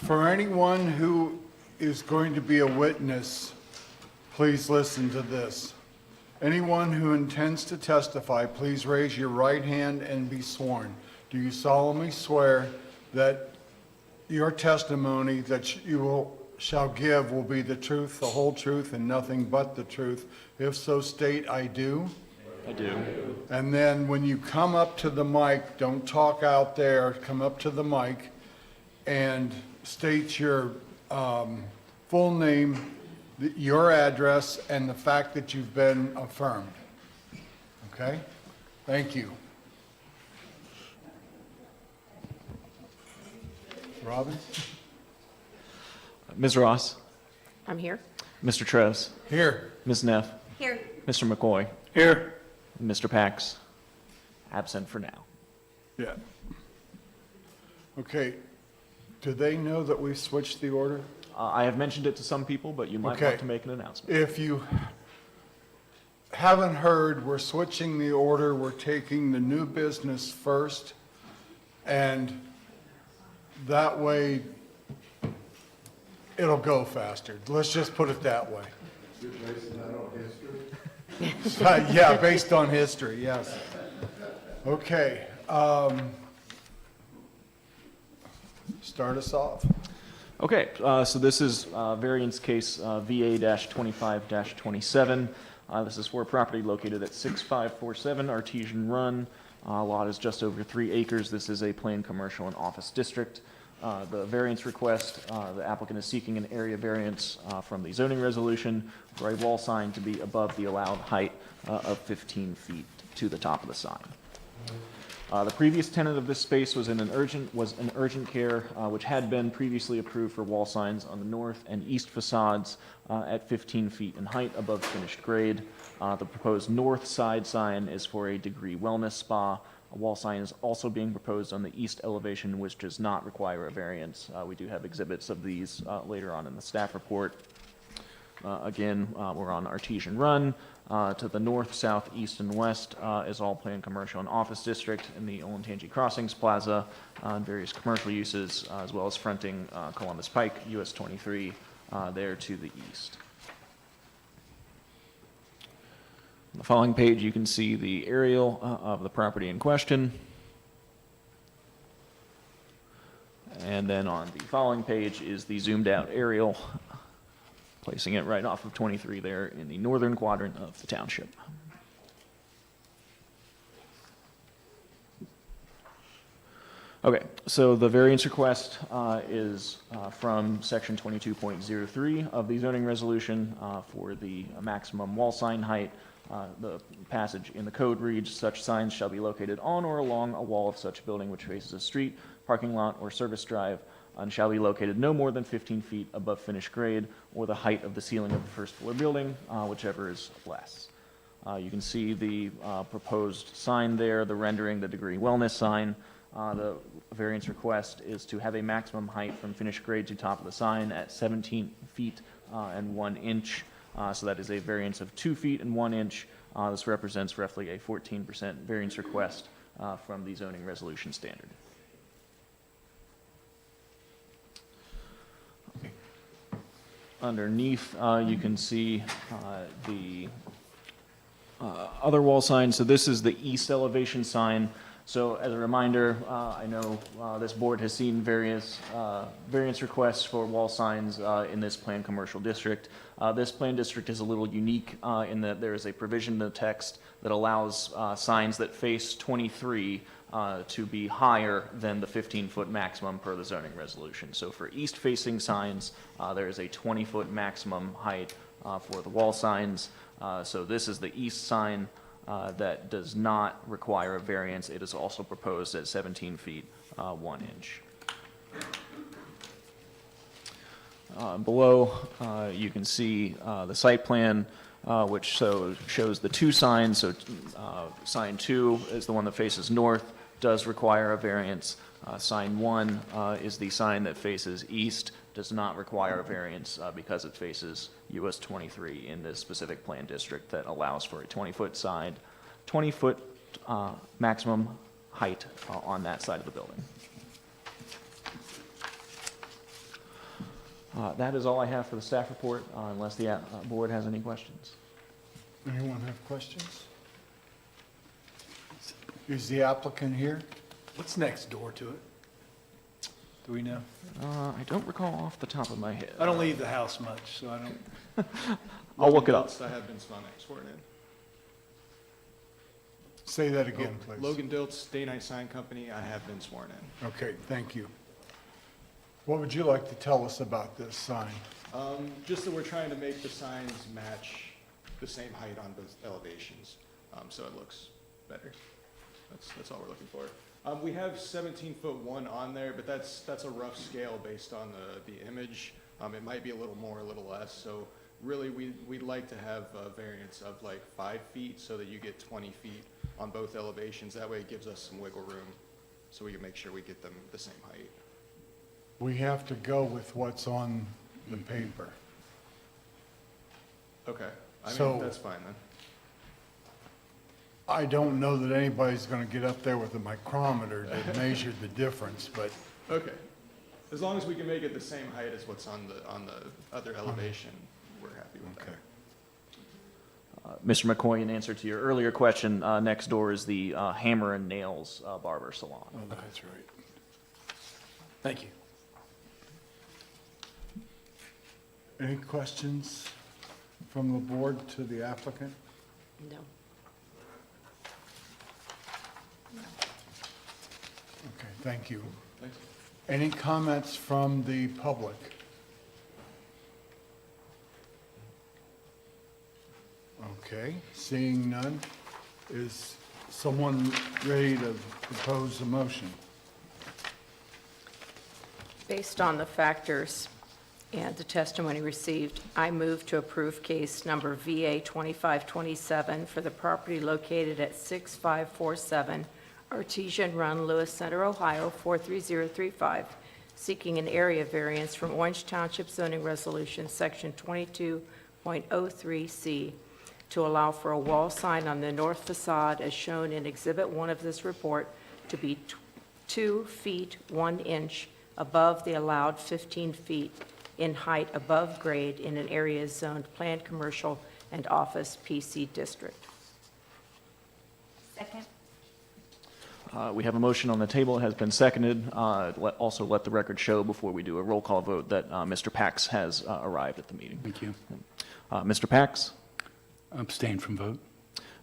For anyone who is going to be a witness, please listen to this. Anyone who intends to testify, please raise your right hand and be sworn. Do you solemnly swear that your testimony that shall give will be the truth, the whole truth, and nothing but the truth? If so, state, I do. I do. And then when you come up to the mic, don't talk out there, come up to the mic and state your full name, your address, and the fact that you've been affirmed. Okay? Thank you. Robin? Ms. Ross, I'm here. Mr. Trez, Here. Ms. Neff, Here. Mr. McCoy, Here. Mr. Pax, absent for now. Yeah. Okay. Do they know that we've switched the order? I have mentioned it to some people, but you might Okay. want to make an announcement. If you haven't heard, we're switching the order. We're taking the new business first, and that way it'll go faster. Let's just put it that way. You're basing that on history? Yeah, based on history, yes. Okay. Start us off. Okay, so this is variance case VA-25-27. This is for a property located at 6547 Artesian Run. Lot is just over 3 acres. This is a planned commercial and office district. The variance request, the applicant is seeking an area variance from the zoning resolution for a wall sign to be above the allowed height of 15 feet to the top of the sign. The previous tenant of this space was an urgent care, which had been previously approved for wall signs on the north and east facades at 15 feet in height above finished grade. The proposed north side sign is for a Degree Wellness Spa. A wall sign is also being proposed on the east elevation, which does not require a variance. We do have exhibits of these later on in the staff report. Again, we're on Artesian Run. To the north, south, east, and west is all planned commercial and office district in the Olentangy Crossings Plaza and various commercial uses, as well as fronting Columbus Pike, US 23, there to the east. On the following page, you can see the aerial of the property in question. And then on the following page is the zoomed out aerial, placing it right off of 23 there in the northern quadrant of the township. Okay, so the variance request is from section 22.03 of the zoning resolution for the maximum wall sign height. The passage in the code reads, such signs shall be located on or along a wall of such building which faces a street, parking lot, or service drive, and shall be located no more than 15 feet above finished grade or the height of the ceiling of the first floor building, whichever is less. You can see the proposed sign there, the rendering, the Degree Wellness sign. The variance request is to have a maximum height from finished grade to top of the sign at 17 feet and 1 inch. So that is a variance of 2 feet and 1 inch. This represents roughly a 14% variance request from the zoning resolution standard. Underneath, you can see the other wall sign. So this is the east elevation sign. So as a reminder, I know this board has seen various variance requests for wall signs in this planned commercial district. This planned district is a little unique in that there is a provision in the text that allows signs that face 23 to be higher than the 15-foot maximum per the zoning resolution. So for east-facing signs, there is a 20-foot maximum height for the wall signs. So this is the east sign that does not require a variance. It is also proposed at 17 feet, 1 inch. Below, you can see the site plan, which shows the 2 signs. So sign 2 is the one that faces north, does require a variance. Sign 1 is the sign that faces east, does not require a variance because it faces US 23 in this specific plan district that allows for a 20-foot side, 20-foot maximum height on that side of the building. That is all I have for the staff report, unless the board has any questions. Anyone have questions? Is the applicant here? What's next door to it? Do we know? I don't recall off the top of my head. I don't leave the house much, so I don't. I'll look it up. I have been sworn in. Say that again, please. Logan Diltz, Day Night Sign Company, I have been sworn in. Okay, thank you. What would you like to tell us about this sign? Just that we're trying to make the signs match the same height on both elevations, so it looks better. That's all we're looking for. We have 17'1" on there, but that's a rough scale based on the image. It might be a little more, a little less, so really we'd like to have a variance of like 5 feet so that you get 20 feet on both elevations. That way it gives us some wiggle room so we can make sure we get them the same height. We have to go with what's on the paper. Okay, So- that's fine then. I don't know that anybody's going to get up there with a micrometer to measure the difference, but Okay, as long as we can make it the same height as what's on the other elevation, we're happy with okay. that. Mr. McCoy, in answer to your earlier question, next door is the Hammer and Nails Barber Salon. Oh, that's right. Thank you. Any questions from the board to the applicant? No. Okay, thank you. Thanks. Any comments from the public? Okay, seeing none, is someone ready to propose a motion? Based on the factors and the testimony received, I move to approve case number VA 2527 for the property located at 6547 Artesian Run, Lewis Center, Ohio 43035, seeking an area variance from Orange Township zoning resolution, section 22.03C, to allow for a wall sign on the north facade as shown in Exhibit 1 of this report to be 2 feet 1 inch above the allowed 15 feet in height above grade in an area zoned planned commercial and office PC district. Second. We have a motion on the table. It has been seconded. Also let the record show before we do a roll call vote that Mr. Pax has arrived at the meeting. Thank you. Mr. Pax? Abstain from vote.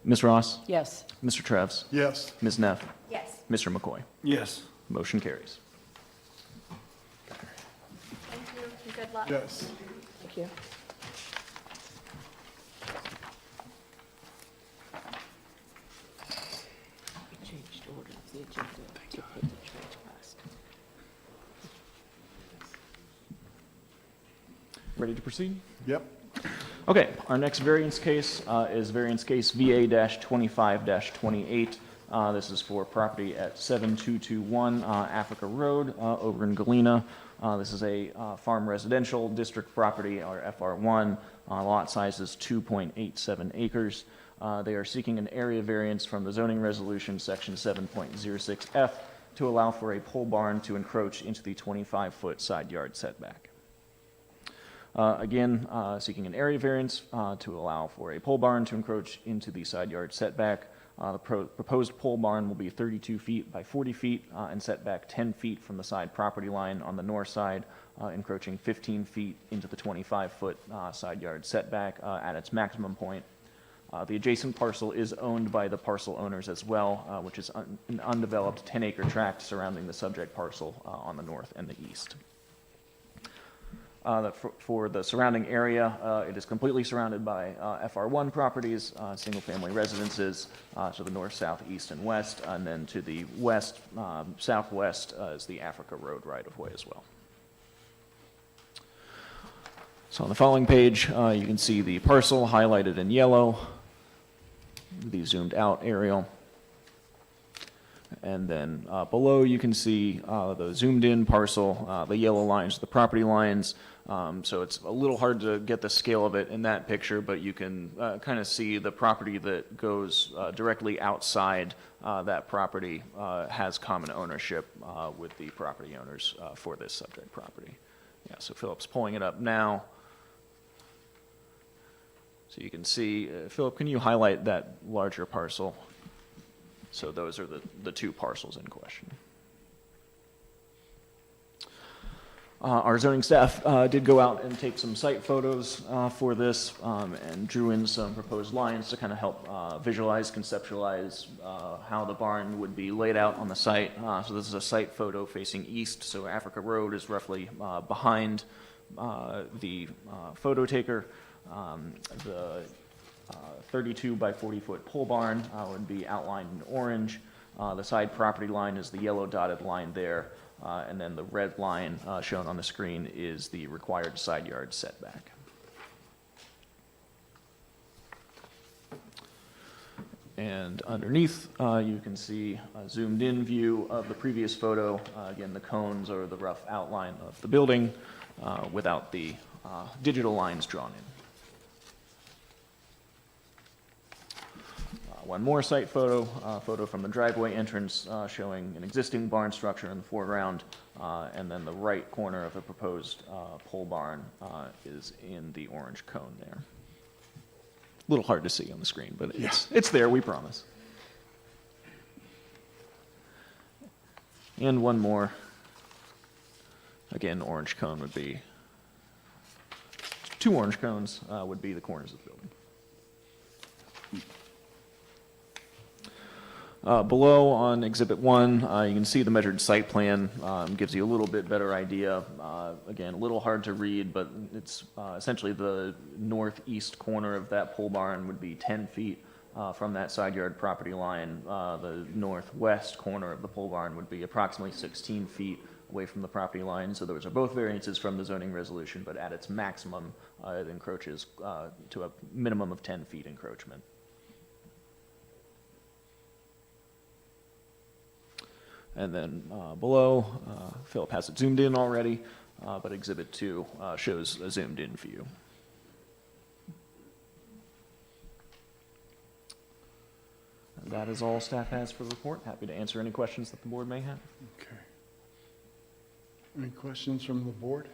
Ms. Ross? Yes. Mr. Trevs? Yes. Ms. Neff? Yes. Mr. McCoy? Yes. Motion carries. Thank you, and good luck. Yes. Thank you. We changed order of the agenda to put the church last. Ready to proceed? Yep. Okay, our next variance case is variance case VA-25-28. This is for property at 7221 Africa Road over in Galena. This is a farm residential district property, or FR1. Lot size is 2.87 acres. They are seeking an area variance from the zoning resolution, section 7.06F, to allow for a pole barn to encroach into the 25-foot side yard setback. Again, seeking an area variance to allow for a pole barn to encroach into the side yard setback. The proposed pole barn will be 32 feet by 40 feet and set back 10 feet from the side property line on the north side, encroaching 15 feet into the 25-foot side yard setback at its maximum point. The adjacent parcel is owned by the parcel owners as well, which is an undeveloped 10-acre tract surrounding the subject parcel on the north and the east. For the surrounding area, it is completely surrounded by FR1 properties, single-family residences to the north, south, east, and west, and then to the west, southwest is the Africa Road right-of-way as well. So on the following page, you can see the parcel highlighted in yellow, the zoomed-out aerial. And then below, you can see the zoomed-in parcel, the yellow lines, the property lines. So it's a little hard to get the scale of it in that picture, but you can kind of see the property that goes directly outside that property has common ownership with the property owners for this subject property. Yeah, so Philip's pulling it up now. So you can see, Philip, can you highlight that larger parcel? So those are the two parcels in question. Our zoning staff did go out and take some site photos for this and drew in some proposed lines to kind of help visualize, conceptualize how the barn would be laid out on the site. So this is a site photo facing east, so Africa Road is roughly behind the photo taker. The 32 by 40 foot pole barn would be outlined in orange. The side property line is the yellow dotted line there. And then the red line shown on the screen is the required side yard setback. And underneath, you can see a zoomed in view of the previous photo. Again, the cones are the rough outline of the building without the digital lines drawn in. One more site photo, photo from the driveway entrance showing an existing barn structure in the foreground, and then the right corner of the proposed pole barn is in the orange cone there. A little hard to see on the screen, but it's there, we promise. And one more. Again, orange cone would be, two orange cones would be the corners of the building. Below on Exhibit 1, you can see the measured site plan, gives you a little bit better idea. Again, a little hard to read, but it's essentially the northeast corner of that pole barn would be 10 feet from that side yard property line. The northwest corner of the pole barn would be approximately 16 feet away from the property line. So those are both variances from the zoning resolution, but at its maximum, it encroaches to a minimum of 10 feet encroachment. And then below, Philip has it zoomed in already, but Exhibit 2 shows a zoomed in view. And that is all staff has for the report. Happy to answer any questions that the board may have. Okay. Any questions from the board?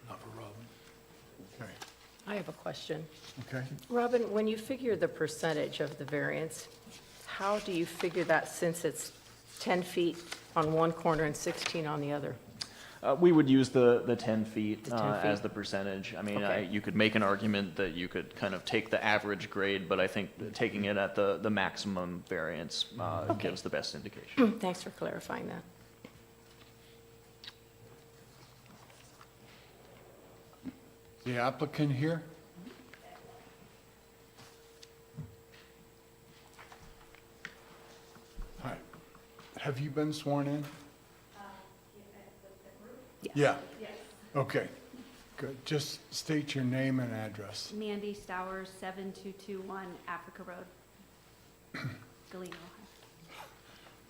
Not for Robin. Okay. I have a question. Okay. Robin, when you figure the percentage of the variance, how do you figure that since it's 10 feet on one corner and 16 on the other? We would use the 10 feet, The 10 as feet. the percentage. I mean, Okay. you could make an argument that you could kind of take the average grade, but I think taking it at the maximum variance Okay. gives the best indication. Thanks for clarifying that. The applicant here? Hi. Have you been sworn in? Yeah. Yes. Okay, good. Just state your name and address. Mandy Stowers, 7221 Africa Road, Galena, Ohio.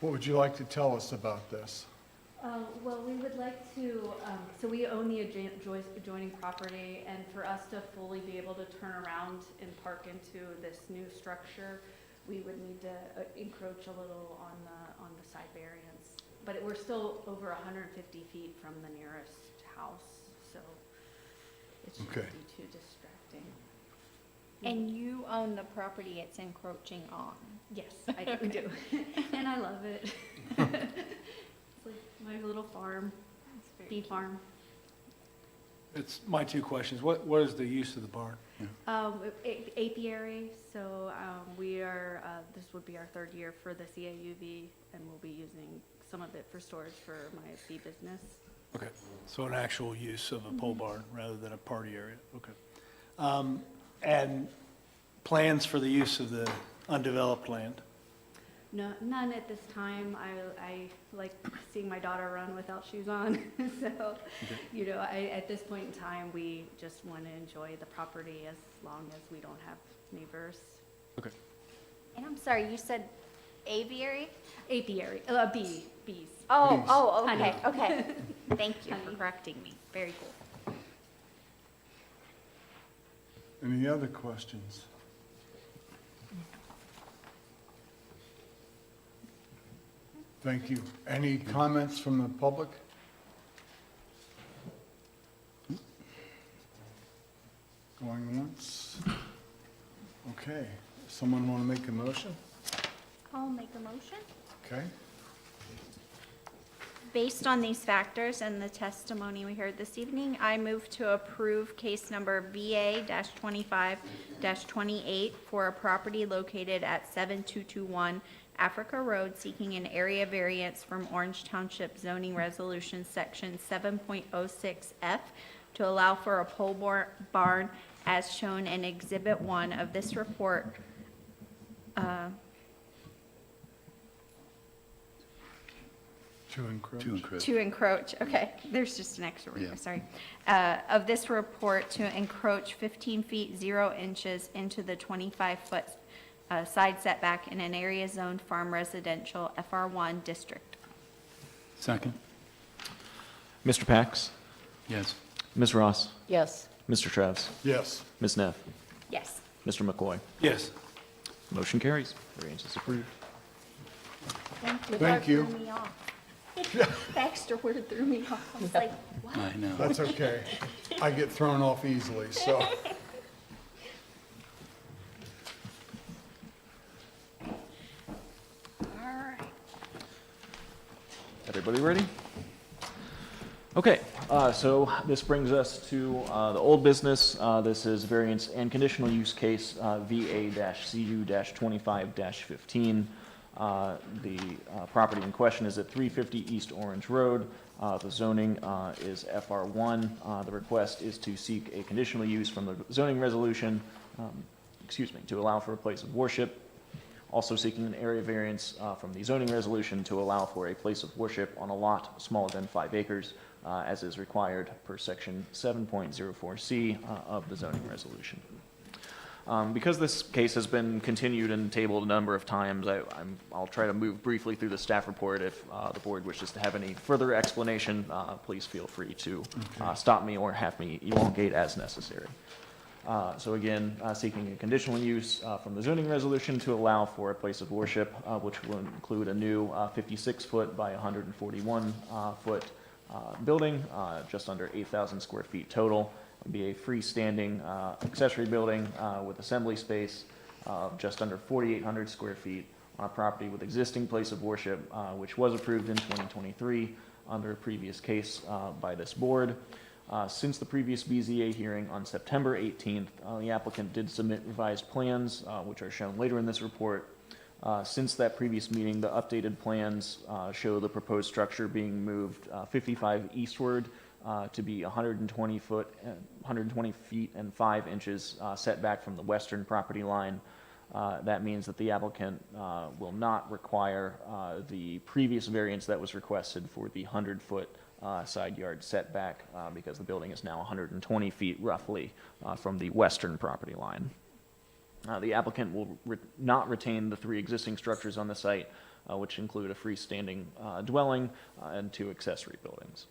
What would you like to tell us about this? Well, we would like to, so we own the adjoining property, and for us to fully be able to turn around and park into this new structure, we would need to encroach a little on the side variance. But we're still over 150 feet from the nearest house, so it shouldn't Okay. be too distracting. And you own the property it's encroaching on? Yes, I do. And I love it. It's like my little farm, bee farm. It's my two questions. What is the use of the barn? Apiary, so we are, this would be our third year for the CAUV, and we'll be using some of it for storage for my bee business. Okay, so an actual use of a pole barn rather than a party area, okay. And plans for the use of the undeveloped land? No, none at this time. I like seeing my daughter run without shoes on, so, you know, at this point in time, we just want to enjoy the property as long as we don't have neighbors. Okay. And I'm sorry, you said aviary? Apiary, bees. Oh, Please. oh, Honey. okay, okay. Thank you for Honey. correcting me. Very cool. Any other questions? Thank you. Any comments from the public? Okay, someone want to make a motion? I'll make a motion. Okay, Based on these factors and the testimony we heard this evening, I move to approve case number VA-25-28 for a property located at 7221 Africa Road, seeking an area variance from Orange Township zoning resolution section 7.06F to allow for a pole barn as shown in Exhibit 1 of this report. To encroach, okay, there's just an extra word, Yeah. sorry. Of this report to encroach 15 feet 0 inches into the 25-foot side setback in an area zoned farm residential FR1 district. Second? Mr. Pax? Yes. Ms. Ross? Yes. Mr. Travis? yes. Ms. Neff? Yes. Mr. McCoy? Yes. Motion carries. Variance is approved. Thank you. Threw me off. The extra word threw me off. I was like, what? I know. That's okay. I get thrown off easily, so. All right. Everybody ready? Okay, so this brings us to the old business. This is variance and conditional use case VA-CU-25-15. The property in question is at 350 East Orange Road. The zoning is FR1. The request is to seek a conditional use from the zoning resolution, to allow for a place of worship. Also seeking an area variance from the zoning resolution to allow for a place of worship on a lot smaller than 5 acres, as is required per section 7.04C of the zoning resolution. Because this case has been continued and tabled a number of times, I'll try to move briefly through the staff report. If the board wishes to have any further explanation, please feel free to stop me or have me elongate as necessary. So again, seeking a conditional use from the zoning resolution to allow for a place of worship, which will include a new 56-foot by 141-foot building, just under 8,000 square feet total. It'll be a freestanding accessory building with assembly space of just under 4,800 square feet on a property with existing place of worship, which was approved in 2023 under a previous case by this board. Since the previous BZA hearing on September 18th, the applicant did submit revised plans, which are shown later in this report. Since that previous meeting, the updated plans show the proposed structure being moved 55 eastward to be 120 feet and 5 inches setback from the western property line. That means that the applicant will not require the previous variance that was requested for the 100-foot side yard setback because the building is now 120 feet roughly from the western property line. The applicant will not retain the 3 existing structures on the site, which include a freestanding dwelling and 2 accessory buildings.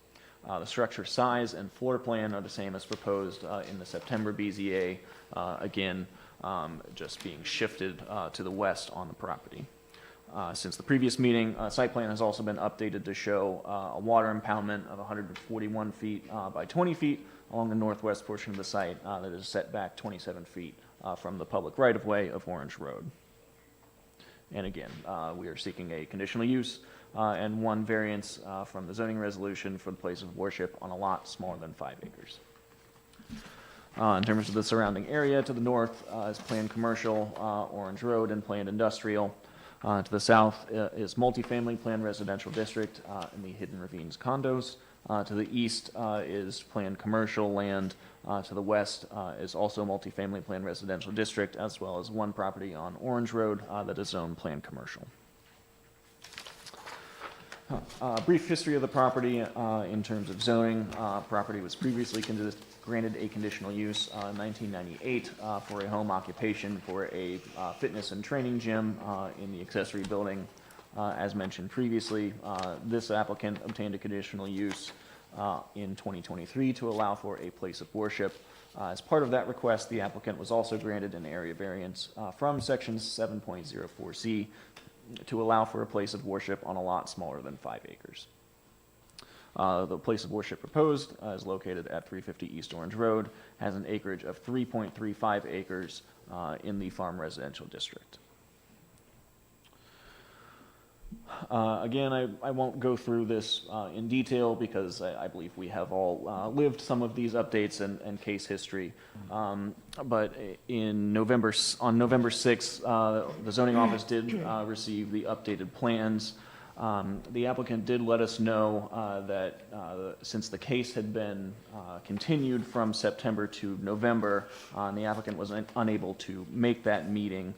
The structure size and floor plan are the same as proposed in the September BZA, again, just being shifted to the west on the property. Since the previous meeting, site plan has also been updated to show a water impoundment of 141 feet by 20 feet along the northwest portion of the site that is set back 27 feet from the public right-of-way of Orange Road. And again, we are seeking a conditional use and 1 variance from the zoning resolution for the place of worship on a lot smaller than 5 acres. In terms of the surrounding area, to the north is planned commercial, Orange Road, and planned industrial. To the south is multifamily planned residential district in the Hidden Ravines condos. To the east is planned commercial land. To the west is also multifamily planned residential district, as well as 1 property on Orange Road that is zoned planned commercial. Brief history of the property in terms of zoning. Property was previously granted a conditional use in 1998 for a home occupation for a fitness and training gym in the accessory building. As mentioned previously, this applicant obtained a conditional use in 2023 to allow for a place of worship. As part of that request, the applicant was also granted an area variance from section 7.04C to allow for a place of worship on a lot smaller than 5 acres. The place of worship proposed is located at 350 East Orange Road, has an acreage of 3.35 acres in the Farm Residential District. Again, I won't go through this in detail because I believe we have all lived some of these updates and case history. But on November 6th, the zoning office did receive the updated plans. The applicant did let us know that since the case had been continued from September to November, and the applicant was unable to make that meeting,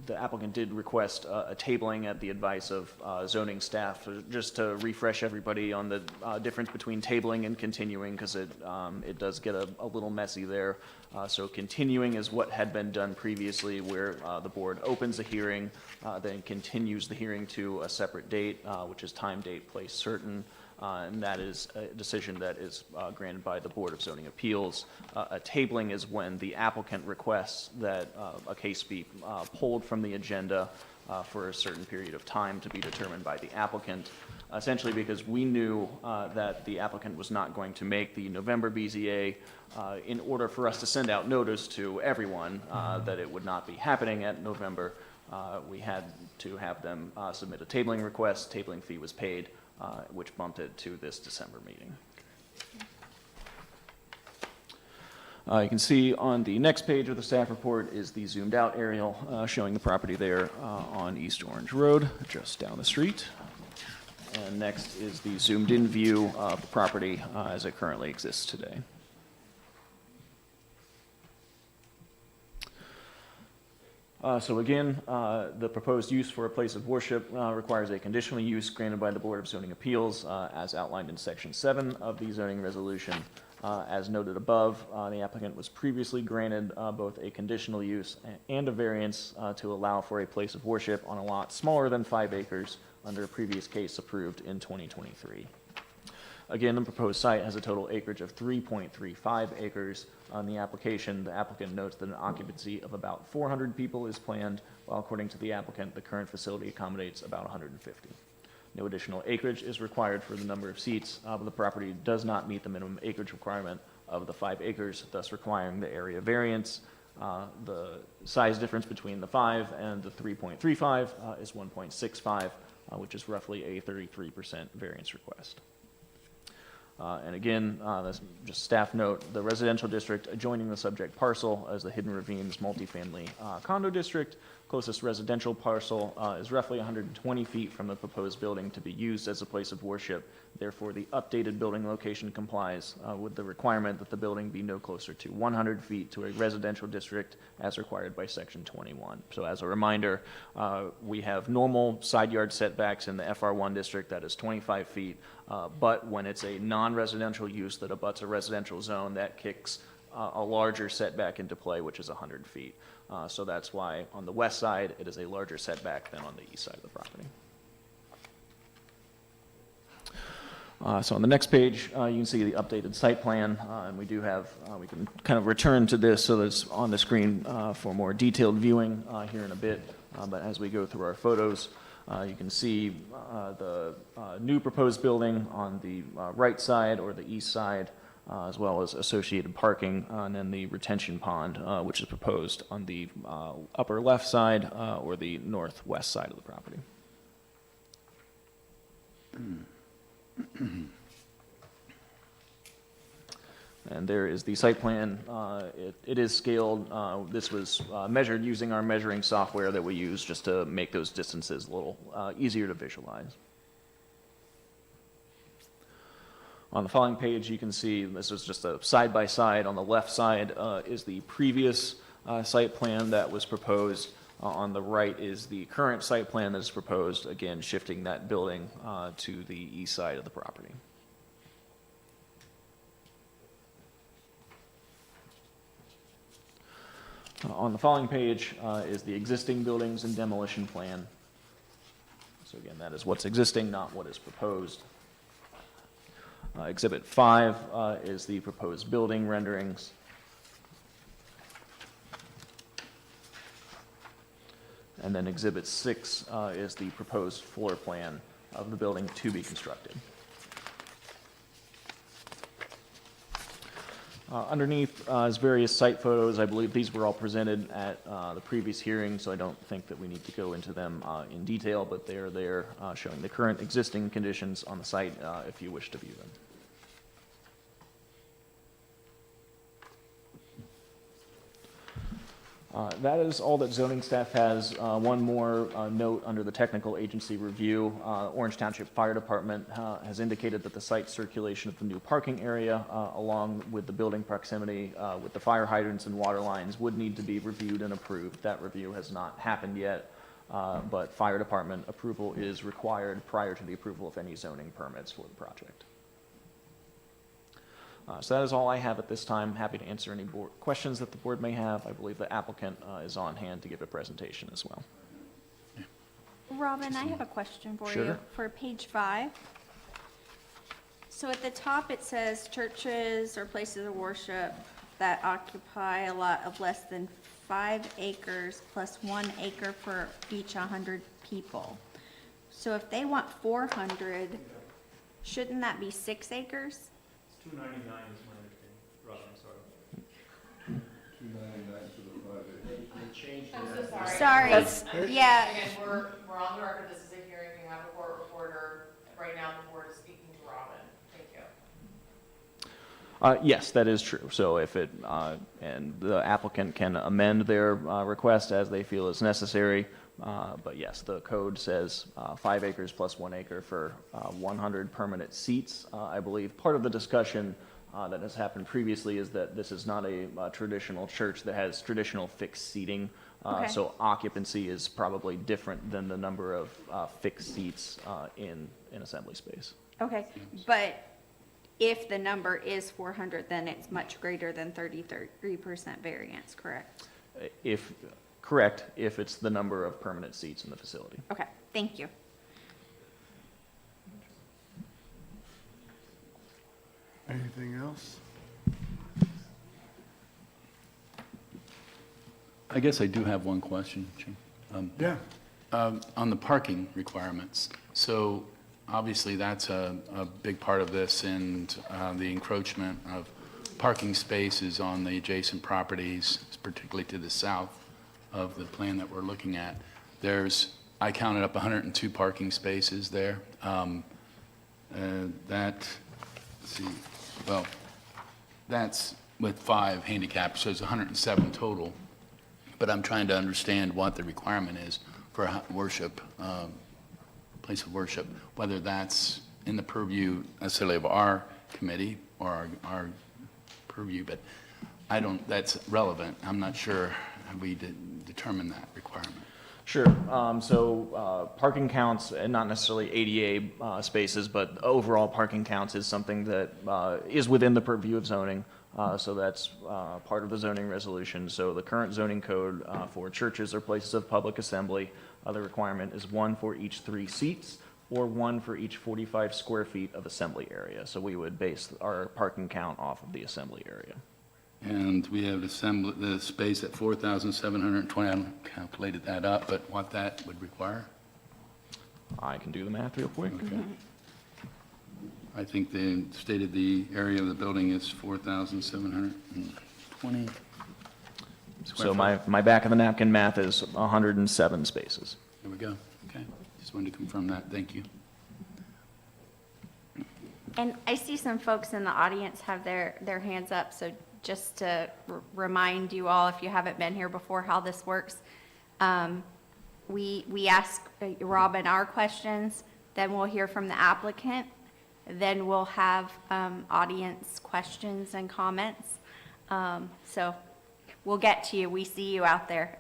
the applicant did request a tabling at the advice of zoning staff, just to refresh everybody on the difference between tabling and continuing, because it does get a little messy there. So continuing is what had been done previously, where the board opens a hearing, then continues the hearing to a separate date, which is time, date, place certain. And that is a decision that is granted by the Board of Zoning Appeals. A tabling is when the applicant requests that a case be pulled from the agenda for a certain period of time to be determined by the applicant, essentially because we knew that the applicant was not going to make the November BZA. In order for us to send out notice to everyone that it would not be happening at November, we had to have them submit a tabling request. Tabling fee was paid, which bumped it to this December meeting. You can see on the next page of the staff report is the zoomed out aerial showing the property there on East Orange Road, just down the street. And next is the zoomed in view of the property as it currently exists today. So again, the proposed use for a place of worship requires a conditional use granted by the Board of Zoning Appeals as outlined in Section 7 of the zoning resolution. As noted above, the applicant was previously granted both a conditional use and a variance to allow for a place of worship on a lot smaller than 5 acres under a previous case approved in 2023. Again, the proposed site has a total acreage of 3.35 acres. On the application, the applicant notes that an occupancy of about 400 people is planned, while according to the applicant, the current facility accommodates about 150. No additional acreage is required for the number of seats, but the property does not meet the minimum acreage requirement of the 5 acres, thus requiring the area variance. The size difference between the 5 and the 3.35 is 1.65, which is roughly a 33% variance request. And again, that's just staff note, the residential district adjoining the subject parcel is the Hidden Ravines multifamily condo district. Closest residential parcel is roughly 120 feet from the proposed building to be used as a place of worship. Therefore, the updated building location complies with the requirement that the building be no closer to 100 feet to a residential district as required by Section 21. So as a reminder, we have normal side yard setbacks in the FR1 district, that is 25 feet. But when it's a non-residential use that abuts a residential zone, that kicks a larger setback into play, which is 100 feet. So that's why on the west side, it is a larger setback than on the east side of the property. So on the next page, you can see the updated site plan, and we do have, we can kind of return to this so that it's on the screen for more detailed viewing here in a bit. But as we go through our photos, you can see the new proposed building on the right side or the east side, as well as associated parking, and then the retention pond, which is proposed on the upper left side or the northwest side of the property. And there is the site plan. It is scaled. This was measured using our measuring software that we use just to make those distances a little easier to visualize. On the following page, you can see this is just a side-by-side. On the left side is the previous site plan that was proposed. On the right is the current site plan that is proposed, again, shifting that building to the east side of the property. On the following page is the existing buildings and demolition plan. So again, that is what's existing, not what is proposed. Exhibit 5 is the proposed building renderings. And then Exhibit 6 is the proposed floor plan of the building to be constructed. Underneath is various site photos. I believe these were all presented at the previous hearing, so I don't think that we need to go into them in detail, but they are there showing the current existing conditions on the site if you wish to view them. That is all that zoning staff has. One more note under the technical agency review. Orange Township Fire Department has indicated that the site circulation of the new parking area, along with the building proximity with the fire hydrants and water lines, would need to be reviewed and approved. That review has not happened yet, but fire department approval is required prior to the approval of any zoning permits for the project. So that is all I have at this time. Happy to answer any questions that the board may have. I believe the applicant is on hand to give a presentation as well. Robin, I have a question for Sure. you, for page 5. So at the top, it says churches or places of worship that occupy a lot of less than 5 acres plus 1 acre for each 100 people. So if they want 400, shouldn't that be 6 acres? 299 is my understanding. Rob, I'm sorry. Sorry, yeah, Again, we're on the record, this is a hearing, we have a court reporter. Right now, the board is speaking to Robin. Thank you. Yes, that is true. So if it, and the applicant can amend their request as they feel is necessary. But yes, the code says 5 acres plus 1 acre for 100 permanent seats. I believe part of the discussion that has happened previously is that this is not a traditional church that has traditional fixed seating. Okay. So occupancy is probably different than the number of fixed seats in assembly space. okay, but if the number is 400, then it's much greater than 33% variance, correct? If, correct, if it's the number of permanent seats in the facility. Okay, thank you. Anything else? I guess I do have one question, Jim. Yeah. On the parking requirements, so obviously that's a big part of this, and the encroachment of parking spaces on the adjacent properties, particularly to the south of the plan that we're looking at. I counted up 102 parking spaces there. Let's see, well, that's with 5 handicap, so it's 107 total. But I'm trying to understand what the requirement is for a worship, place of worship, whether that's in the purview necessarily of our committee or our purview, but that's relevant. I'm not sure how we determine that requirement. Sure. So parking counts, and not necessarily ADA spaces, but overall parking counts is something that is within the purview of zoning. So that's part of the zoning resolution. So the current zoning code for churches or places of public assembly, the requirement is 1 for each 3 seats or 1 for each 45 square feet of assembly area. So we would base our parking count off of the assembly area. And we have the space at 4,720. I haven't calculated that up, but what that would require? I can do the math real quick. Okay. I think they stated the area of the building is 4,720. So my back of the napkin math is 107 spaces. There we go. Okay. Just wanted to confirm that. Thank you. And I see some folks in the audience have their hands up, so just to remind you all, if you haven't been here before, how this works. We ask Robin our questions, then we'll hear from the applicant, then we'll have audience questions and comments. So we'll get to you. We see you out there.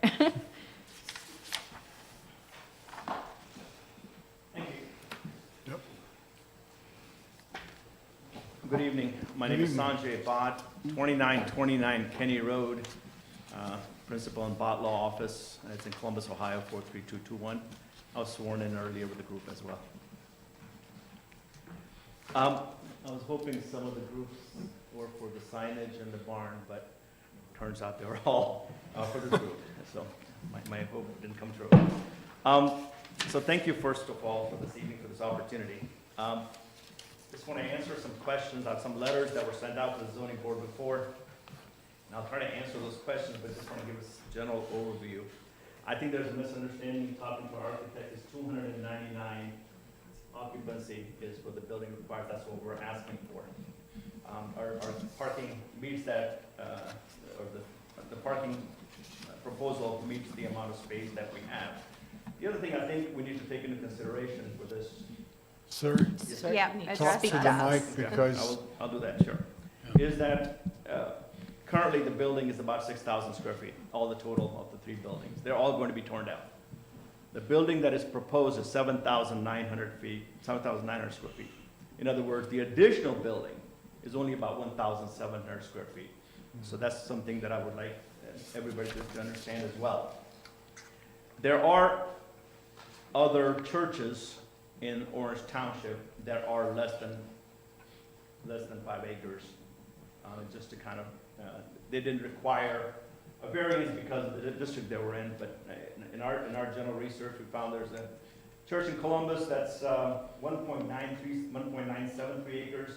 Yep. Good evening. My name is Sanjay Bhatt, 2929 Kenny Road, principal in Bhatt Law Office. It's in Columbus, Ohio, 43221. I was sworn in earlier with the group as well. I was hoping some of the groups were for the signage and the barn, but turns out they were all for the group. So my hope didn't come true. So thank you, first of all, for this evening, for this opportunity. Just want to answer some questions on some letters that were sent out to the zoning board before. And I'll try to answer those questions, but just want to give us a general overview. I think there's a misunderstanding, talking to our architect, is 299 occupancy is what the building requires, that's what we're asking for. Our parking meets that, or the parking proposal meets the amount of space that we have. The other thing I think we need to take into consideration for this. Sir, Sir, Yeah, you need address talk speak to to the us. mic Yeah, because I'll do that, sure. Is that currently the building is about 6,000 square feet, all the total of the 3 buildings. They're all going to be torn down. The building that is proposed is 7,900 square feet. In other words, the additional building is only about 1,700 square feet. So that's something that I would like everybody to understand as well. There are other churches in Orange Township that are less than 5 acres. Just to kind of, they didn't require a variance because of the district they were in, but in our general research, we found there's a church in Columbus that's 1.973 acres.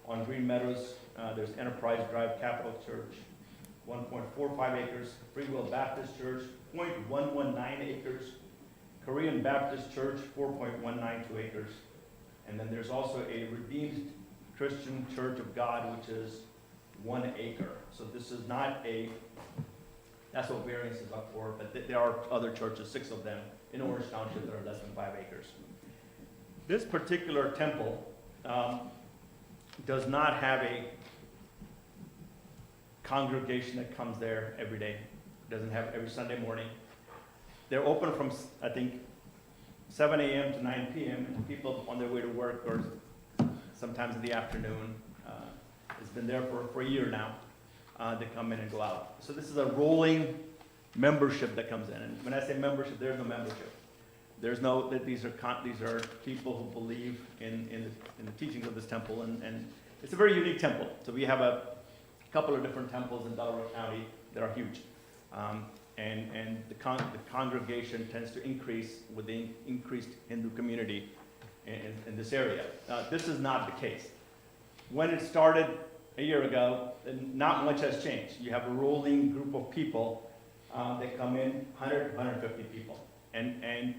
On Green Meadows, there's Enterprise Drive Capital Church, 1.45 acres. Free Will Baptist Church, 0.119 acres. Korean Baptist Church, 4.192 acres. And then there's also a Redeemed Christian Church of God, which is 1 acre. So this is not that's what variance is up for, but there are other churches, 6 of them, in Orange Township that are less than 5 acres. This particular temple does not have a congregation that comes there every day. Doesn't have every Sunday morning. They're open from, I think, 7 a.m. to 9 p.m. and people on their way to work or sometimes in the afternoon. It's been there for a year now. They come in and go out. So this is a rolling membership that comes in. And when I say membership, there's no membership. There's no, that these are people who believe in the teachings of this temple, and it's a very unique temple. So we have a couple of different temples in Delaware County that are huge. And the congregation tends to increase with the increased Hindu community in this area. This is not the case. When it started a year ago, not much has changed. You have a rolling group of people that come in, 100, 150 people. And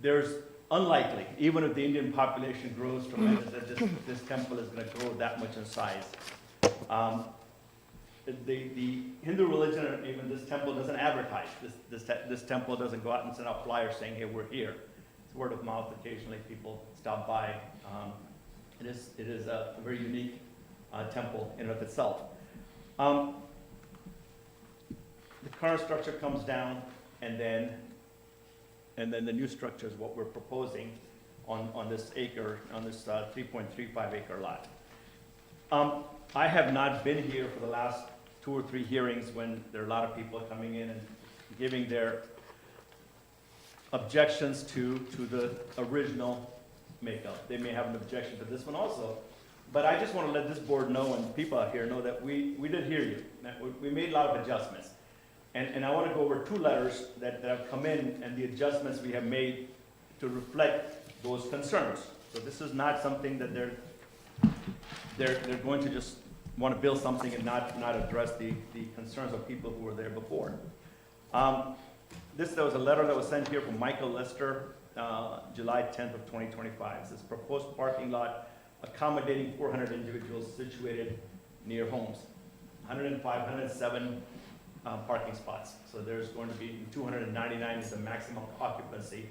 there's unlikely, even if the Indian population grows tremendously, that this temple is going to grow that much in size. The Hindu religion, and even this temple, doesn't advertise. This temple doesn't go out and send out flyers saying, hey, we're here. It's word of mouth. Occasionally people stop by. It is a very unique temple in and of itself. The current structure comes down, and then the new structure is what we're proposing on this 3.35 acre lot. I have not been here for the last 2 or 3 hearings when there are a lot of people coming in and giving their objections to the original makeup. They may have an objection to this one also, but I just want to let this board know and people out here know that we did hear you. That we made a lot of adjustments. And I want to go over 2 letters that have come in and the adjustments we have made to reflect those concerns. So this is not something that they're going to just want to build something and not address the concerns of people who were there before. There was a letter that was sent here from Michael Lester, July 10th of 2025. It says proposed parking lot accommodating 400 individuals situated near homes. 105, 107 parking spots. So there's going to be 299 is the maximum occupancy.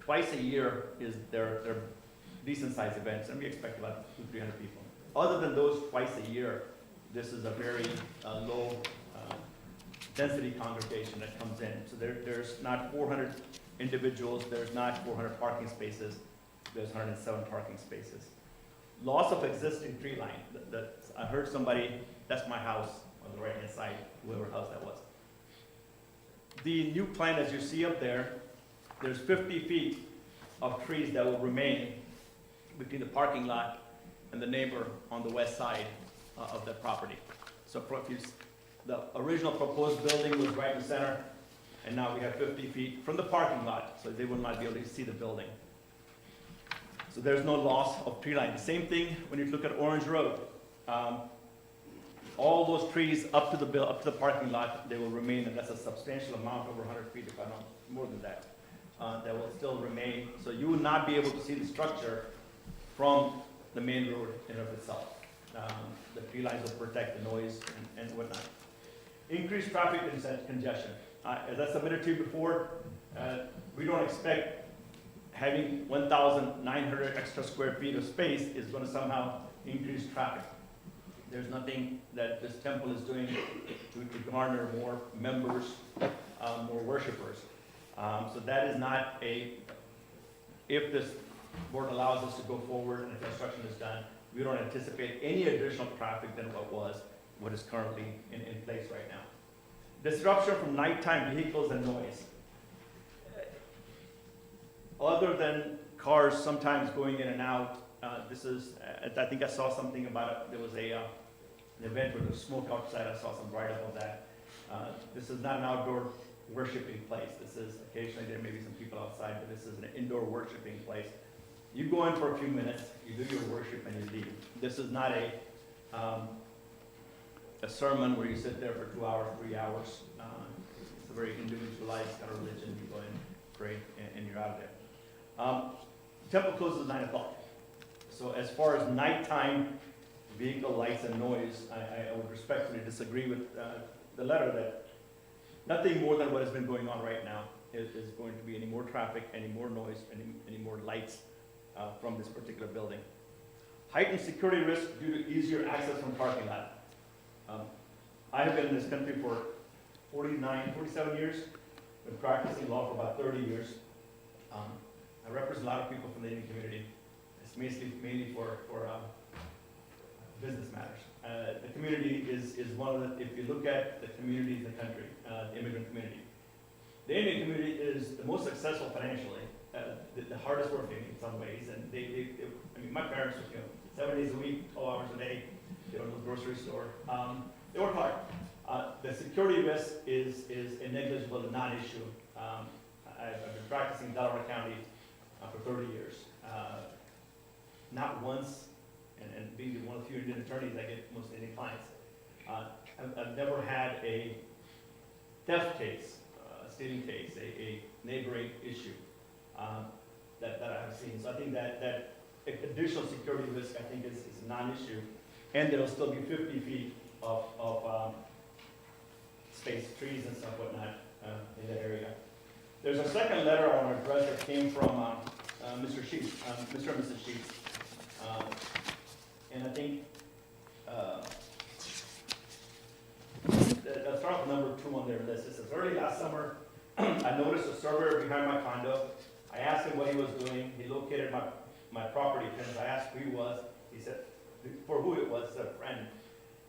Twice a year is their decent sized events, and we expect about 200-300 people. Other than those twice a year, this is a very low density congregation that comes in. So there's not 400 individuals, there's not 400 parking spaces, there's 107 parking spaces. Loss of existing tree line. I heard somebody, that's my house on the right-hand side, whoever house that was. The new plan, as you see up there, there's 50 feet of trees that will remain between the parking lot and the neighbor on the west side of the property. So the original proposed building was right in the center, and now we have 50 feet from the parking lot, so they will not be able to see the building. So there's no loss of tree line. Same thing when you look at Orange Road. All those trees up to the parking lot, they will remain, and that's a substantial amount, over 100 feet, if I not more than that. That will still remain. So you will not be able to see the structure from the main road in and of itself. The tree lines will protect the noise and whatnot. Increased traffic congestion. As I submitted to you before, we don't expect having 1,900 extra square feet of space is going to somehow increase traffic. There's nothing that this temple is doing to garner more members, more worshipers. So that is not if this board allows us to go forward and construction is done, we don't anticipate any additional traffic than what is currently in place right now. Disruption from nighttime vehicles and noise. Other than cars sometimes going in and out, I think I saw something about it. There was an event where there was smoke outside. I saw some write-up on that. This is not an outdoor worshiping place. This is, occasionally there may be some people outside, but this is an indoor worshiping place. You go in for a few minutes, you do your worship, and you leave. This is not a sermon where you sit there for 2 hours, 3 hours. It's a very individualized kind of religion. You go in, pray, and you're out of there. Temple closes at 9 o'clock. So as far as nighttime vehicle lights and noise, I would respectfully disagree with the letter that nothing more than what has been going on right now is going to be any more traffic, any more noise, any more lights from this particular building. Heightened security risk due to easier access from parking lot. I have been in this country for 47 years, been practicing law for about 30 years. I represent a lot of people from the Indian community. It's mainly for business matters. The community is one of the, if you look at the communities in the country, the immigrant community, the Indian community is the most successful financially, the hardest working in some ways, and I mean, my parents were, 7 days a week, 12 hours a day, they don't go to the grocery store. They work hard. The security risk is a negligible and non-issue. I've been practicing in Delaware County for 30 years. Not once, and being one of the few Indian attorneys, I get most Indian clients. I've never had a theft case, a stealing case, a neighboring issue that I've seen. So I think that additional security risk, I think, is a non-issue. And there'll still be 50 feet of space, trees and stuff, whatnot, in that area. There's a second letter I want to address that came from Mr. Sheets, Mr. and Mrs. Sheets. And I think that's start with number 2 on their list. It says, early last summer, I noticed a surveyor behind my condo. I asked him what he was doing. He located my property fence. I asked who he was. He said, for who it was, he said, a friend.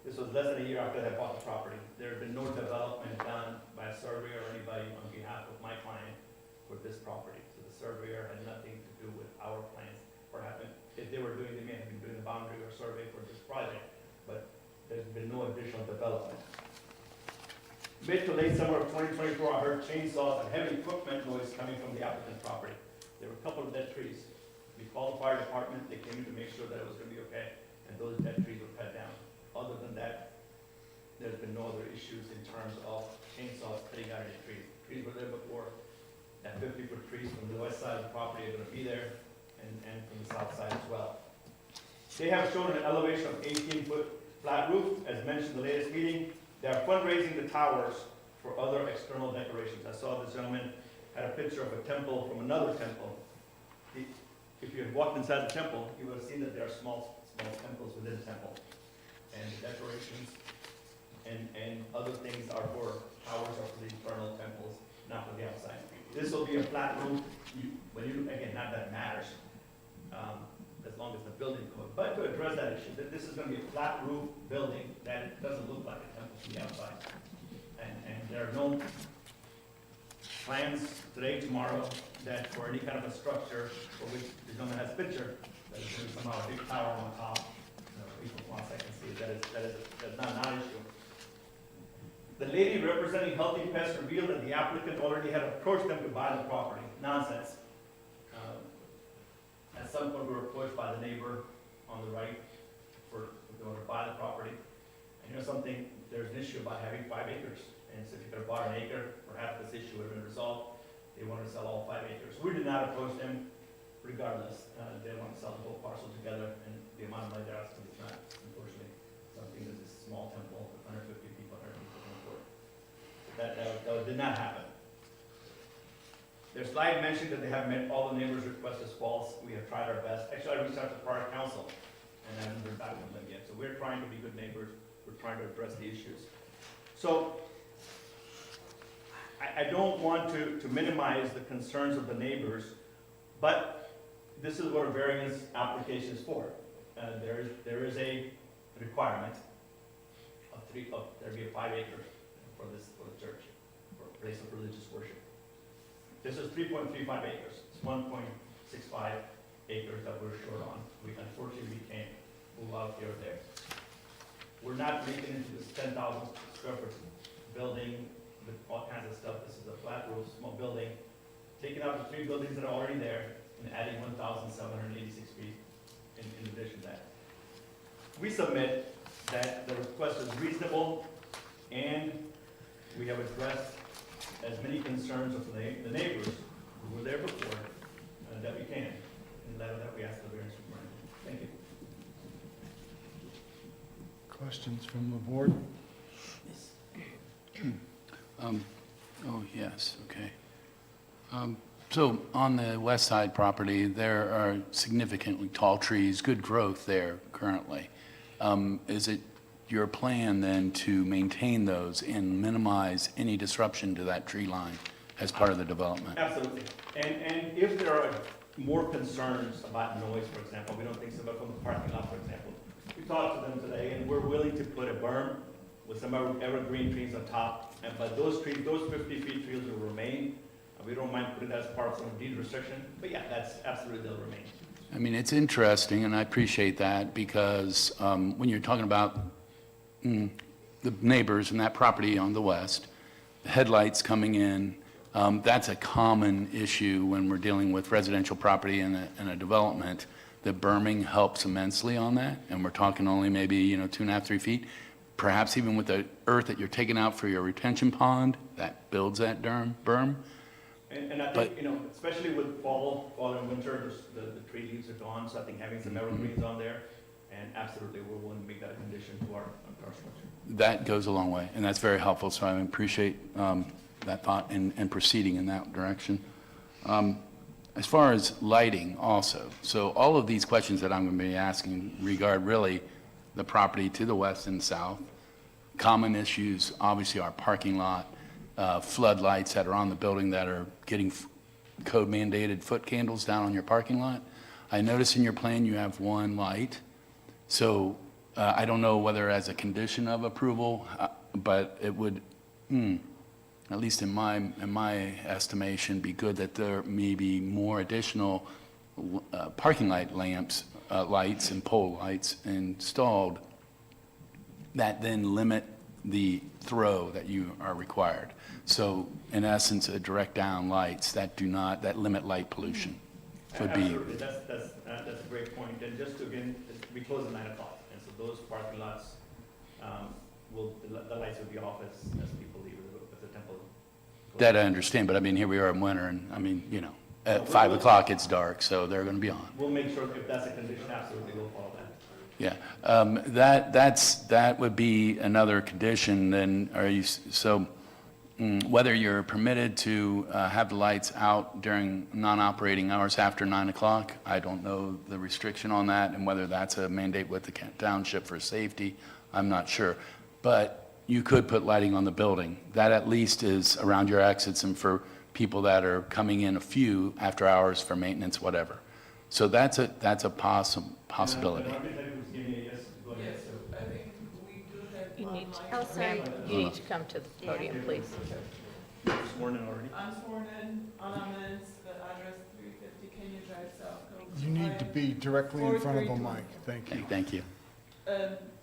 This was less than a year after I bought the property. There had been no development done by a surveyor or anybody on behalf of my client for this property. So the surveyor had nothing to do with our plans. If they were doing, they may have been doing the boundary or survey for this project, but there's been no additional development. Mid to late summer of 2024, I heard chainsaws and heavy equipment noise coming from the applicant's property. There were a couple of dead trees. We called the fire department. They came in to make sure that it was going to be okay, and those dead trees were cut down. Other than that, there's been no other issues in terms of chainsaws cutting out any trees. Trees were there before. That 50-foot trees from the west side of the property are going to be there, and from the south side as well. They have shown an elevation of 18-foot flat roof. As mentioned in the latest meeting, they are fundraising the towers for other external decorations. I saw this gentleman had a picture of a temple from another temple. If you had walked inside the temple, you would have seen that there are small temples within the temple. And the decorations and other things are for towers or for the internal temples, not for the outside. This will be a flat roof. Again, not that it matters, as long as the building code. But to address that issue, that this is going to be a flat roof building that doesn't look like a temple from the outside. And there are no plans today, tomorrow, that for any kind of a structure for which the gentleman has a picture, that is going to be somehow a big tower on top. People want to see that's not an issue. The lady representing Healthy Pets revealed that the applicant already had approached them to buy the property. Nonsense. As some point, we were approached by the neighbor on the right for going to buy the property. And you know something, there's an issue about having 5 acres. And so if you could have bought an acre, perhaps this issue would have been resolved. They wanted to sell all 5 acres. We did not approach them regardless. They want to sell the whole parcel together, and the amount of money they're asking is not, unfortunately, something that this small temple with 150 people, 100 people can afford. That did not happen. Their slide mentioned that they have met all the neighbors' requests as false. We have tried our best. Actually, I reached out to Park Council, and I haven't heard back from them yet. So we're trying to be good neighbors. We're trying to address the issues. So I don't want to minimize the concerns of the neighbors, but this is what a variance application is for. There is a requirement of there be a 5 acre for the church, for a place of religious worship. This is 3.35 acres. It's 1.65 acres that we're short on. Unfortunately, we can't move out here or there. We're not making into this 10,000 square foot building with all kinds of stuff. This is a flat roof, small building. Taking out the 3 buildings that are already there and adding 1,786 feet in addition to that. We submit that the request is reasonable, and we have addressed as many concerns of the neighbors who were there before that we can, in the letter that we asked the variance for. Thank you. Questions from the board? Oh, yes, okay. So on the west side property, there are significantly tall trees, good growth there currently. Is it your plan then to maintain those and minimize any disruption to that tree line as part of the development? Absolutely. And if there are more concerns about noise, for example, we don't think so, but from the parking lot, for example, we talked to them today, and we're willing to put a berm with some evergreen trees on top, but those trees, those 50-feet trees will remain. We don't mind putting that as part of some deed restriction, but yeah, that's absolutely, they'll remain. I mean, it's interesting, and I appreciate that, because when you're talking about the neighbors and that property on the west, the headlights coming in, that's a common issue when we're dealing with residential property and a development. The berming helps immensely on that, and we're talking only maybe 2.5, 3 feet. Perhaps even with the earth that you're taking out for your retention pond, that builds that berm. And I think, especially with fall and winter, the tree leaves are gone, so I think having some evergreens on there, and absolutely, we're willing to make that a condition to our structure. That goes a long way, and that's very helpful, so I appreciate that thought and proceeding in that direction. As far as lighting also, so all of these questions that I'm going to be asking regard really the property to the west and south. Common issues, obviously, our parking lot, floodlights that are on the building that are getting code mandated foot candles down on your parking lot. I notice in your plan you have 1 light. So I don't know whether as a condition of approval, but it would, at least in my estimation, be good that there may be more additional parking light lamps, lights and pole lights installed that then limit the throw that you are required. So in essence, a direct down lights that limit light pollution would be. Absolutely, that's a great point. And just to, again, we close at 9 o'clock, and so those parking lots, the lights will be off as people leave, as the temple. That I understand, but I mean, here we are in winter, and I mean, at 5 o'clock it's dark, so they're going to be on. We'll make sure if that's a condition, absolutely, we'll follow that. Yeah, that would be another condition. Then whether you're permitted to have the lights out during non-operating hours after 9 o'clock, I don't know the restriction on that, and whether that's a mandate with the township for safety, I'm not sure. But you could put lighting on the building. That at least is around your exits and for people that are coming in a few after hours for maintenance, whatever. So that's a possibility. You need to, ma'am, you need to come to the podium, please. Sworn in already? I'm sworn in, Anna Mintz, the address 350 Kenya Drive, South Columbus. You need to be directly in front of a 432. mic. Thank you. Thank you.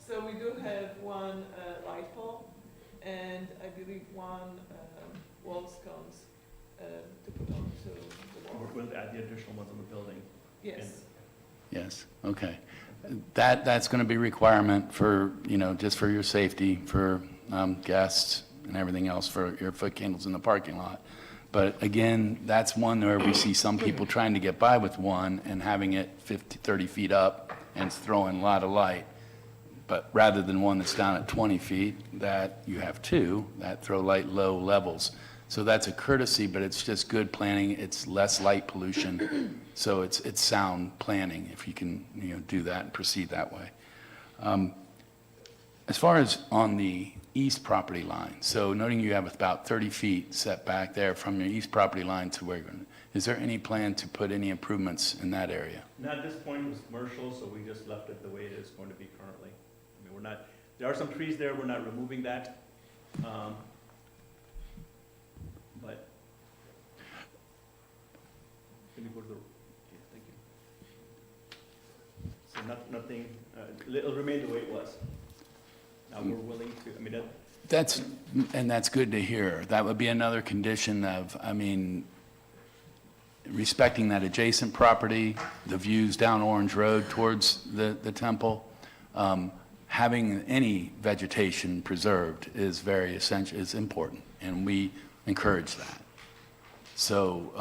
So we do have 1 light pole, and I believe 1 wall sconce to put onto the wall. We're going to add the additional ones on the building. Yes. Yes, okay. That's going to be a requirement for, just for your safety, for guests and everything else, for your foot candles in the parking lot. But again, that's one where we see some people trying to get by with one and having it 30 feet up and it's throwing a lot of light. But rather than one that's down at 20 feet, that you have two that throw light low levels. So that's a courtesy, but it's just good planning. It's less light pollution. So it's sound planning if you can, do that and proceed that way. As far as on the east property line, so noting you have about 30 feet set back there from your east property line to where you're going, is there any plan to put any improvements in that area? Now, at this point, it was commercial, so we just left it the way it is going to be currently. I mean, there are some trees there, we're not removing that. But, can you go to the, okay, thank you. So nothing, it'll remain the way it was. Now, we're willing to, I mean, That's good to hear. That would be another condition of, respecting that adjacent property, the views down Orange Road towards the temple. Having any vegetation preserved is very essential, is important, and we encourage that. So,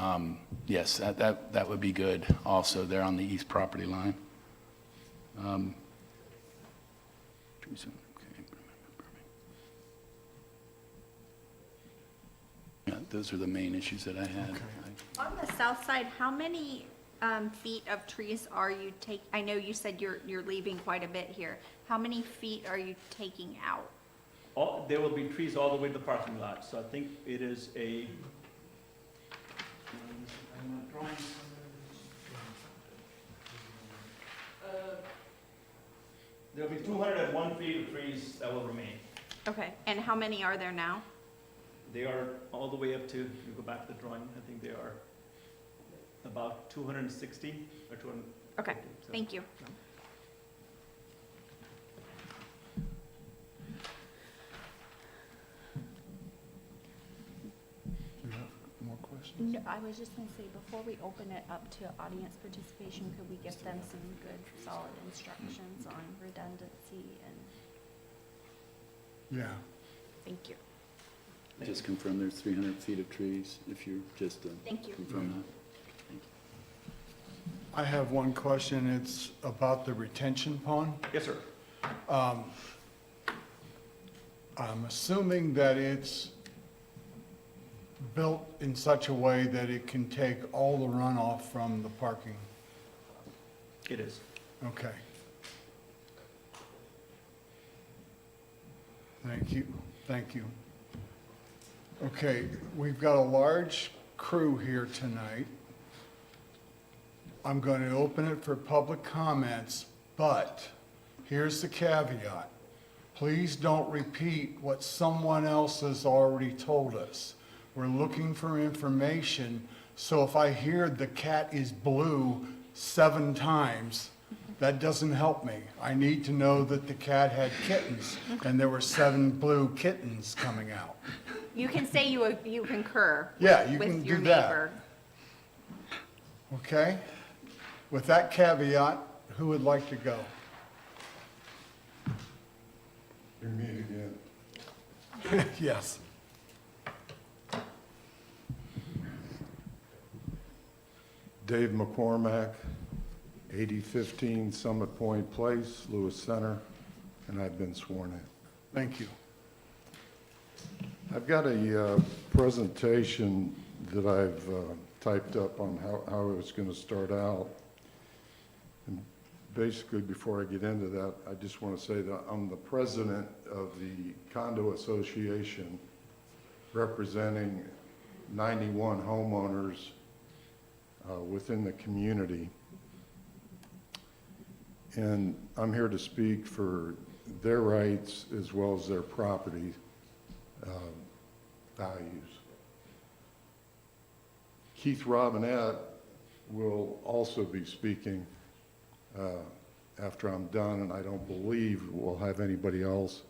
yes, that would be good also there on the east property line. Yeah, those are the main issues that I had. On the south side, how many feet of trees are you I know you said you're leaving quite a bit here. How many feet are you taking out? there will be trees all the way to the parking lot, so I think it is a, there'll be 201 feet of trees that will remain. Okay, and how many are there now? They are all the way up to, if you go back to the drawing, I think they are about 260 or 200. Okay, so- thank you. Do you have more questions? No, I was just gonna say, before we open it up to audience participation, could we give them some good, solid instructions on redundancy and, Yeah. thank you. Just confirm there's 300 feet of trees, if you just Thank you. confirm that. I have one question. It's about the retention pond. Yes, sir. I'm assuming that it's built in such a way that it can take all the runoff from the parking. It is. Okay. Thank you, thank you. Okay, we've got a large crew here tonight. I'm going to open it for public comments, but here's the caveat. Please don't repeat what someone else has already told us. We're looking for information, so if I hear the cat is blue 7 times, that doesn't help me. I need to know that the cat had kittens, and there were 7 blue kittens coming out. You can say you concur Yeah, you with can your do that. neighbor. Okay? With that caveat, who would like to go? You're me again. Yes. Dave McCormack, 8015 Summit Point Place, Lewis Center, and I've been sworn in. Thank you. I've got a presentation that I've typed up on how I was going to start out. And basically, before I get into that, I just want to say that I'm the president of the Condo Association representing 91 homeowners within the community. And I'm here to speak for their rights as well as their property values. Keith Robinette will also be speaking after I'm done, and I don't believe we'll have anybody else,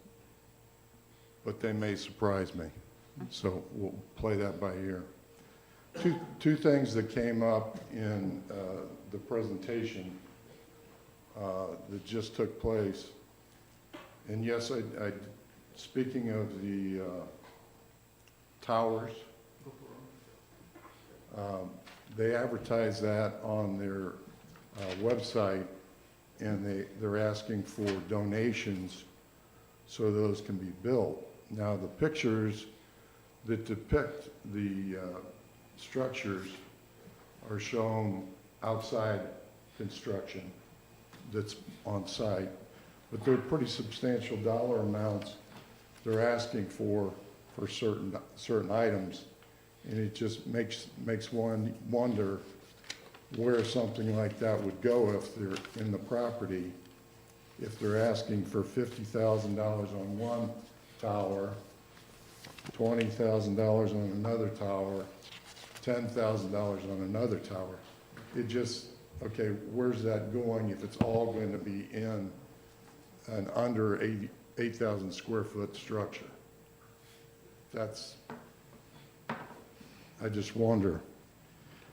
but they may surprise me. So we'll play that by ear. Two things that came up in the presentation that just took place. And yes, speaking of the towers, they advertise that on their website, and they're asking for donations so those can be built. Now, the pictures that depict the structures are shown outside construction that's on site, but they're pretty substantial dollar amounts they're asking for certain items, and it just makes one wonder where something like that would go if they're in the property, if they're asking for $50,000 on one tower, $20,000 on another tower, $10,000 on another tower. It just, okay, where's that going if it's all going to be in an under 8,000 square foot structure? That's, I just wonder.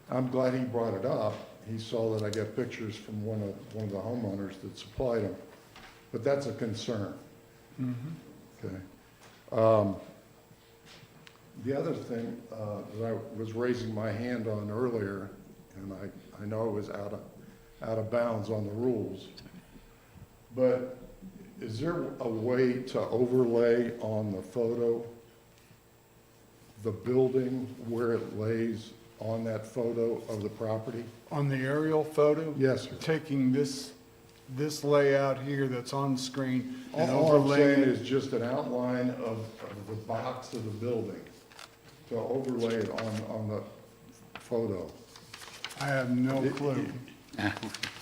I'm glad he brought it up. He saw that I got pictures from one of the homeowners that supplied him, but that's a concern. Okay. The other thing that I was raising my hand on earlier, and I know it was out of bounds on the rules, but is there a way to overlay on the photo the building where it lays on that photo of the property? On the aerial photo? Yes, sir. Taking this layout here that's on screen and All I'm saying overlaying it. is just an outline of the box of the building to overlay it on the photo. I have no clue.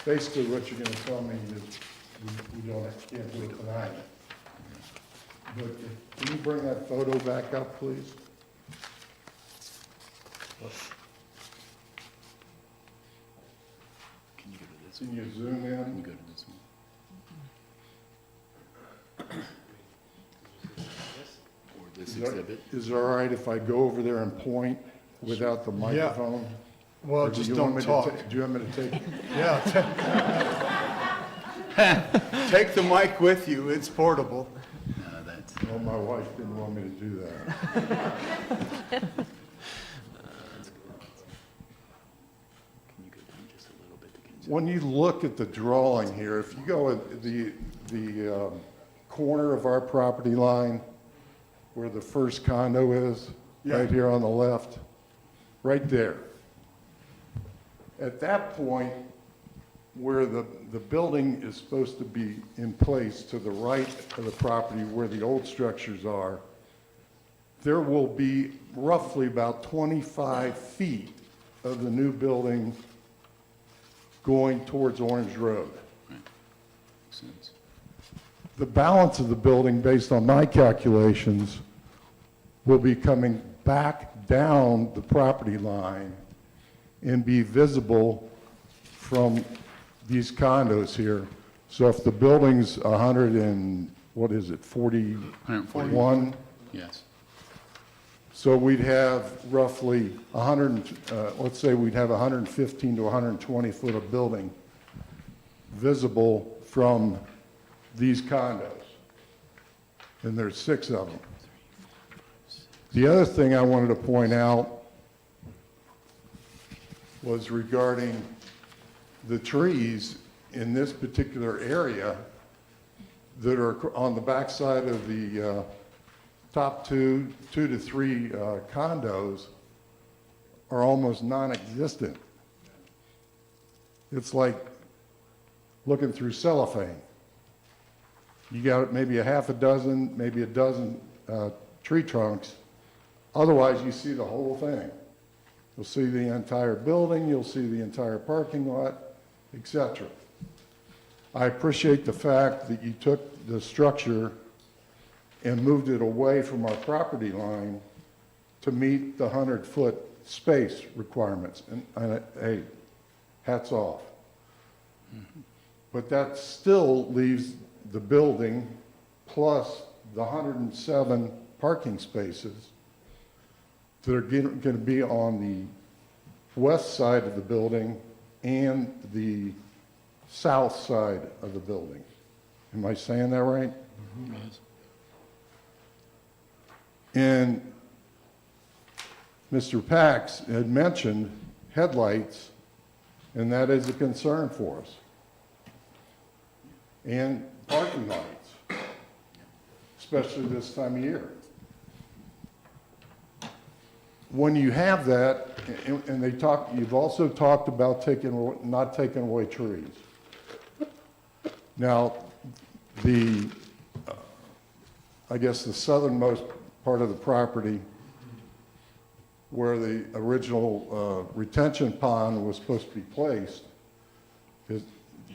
Basically, what you're gonna tell me is can't do it tonight. But can you bring that photo back up, please? Can you go to this Can you zoom Can you in? go to this one? Or this exhibit? Is it all right if I go over there and point without the microphone? Well, Or do just you want don't me to talk. Do you want me to take? Yeah. Take the mic with you. It's portable. No, that's, Well, my wife didn't want me to do that. can you go down just a little bit? When you look at the drawing here, if you go at the corner of our property line, where the first condo is, Yeah. right here on the left, right there. At that point, where the building is supposed to be in place to the right of the property where the old structures are, there will be roughly about 25 feet of the new building going towards Orange Road. Makes sense. The balance of the building, based on my calculations, will be coming back down the property line and be visible from these condos here. So if the building's 100 and, what is it, 41? Yes. So we'd have roughly 100, let's say we'd have 115 to 120 foot of building visible from these condos. And there's 6 of them. The other thing I wanted to point out was regarding the trees in this particular area that are on the backside of the top 2 to 3 condos are almost non-existent. It's like looking through cellophane. You got maybe a half a dozen, maybe a dozen tree trunks. Otherwise, you see the whole thing. You'll see the entire building, you'll see the entire parking lot, etc. I appreciate the fact that you took the structure and moved it away from our property line to meet the 100-foot space requirements. And hey, hats off. But that still leaves the building plus the 107 parking spaces that are going to be on the west side of the building and the south side of the building. Am I saying that right? Yes. And Mr. Pax had mentioned headlights, and that is a concern for us. And parking lights, especially this time of year. When you have that, and you've also talked about not taking away trees. Now, I guess the southernmost part of the property where the original retention pond was supposed to be placed,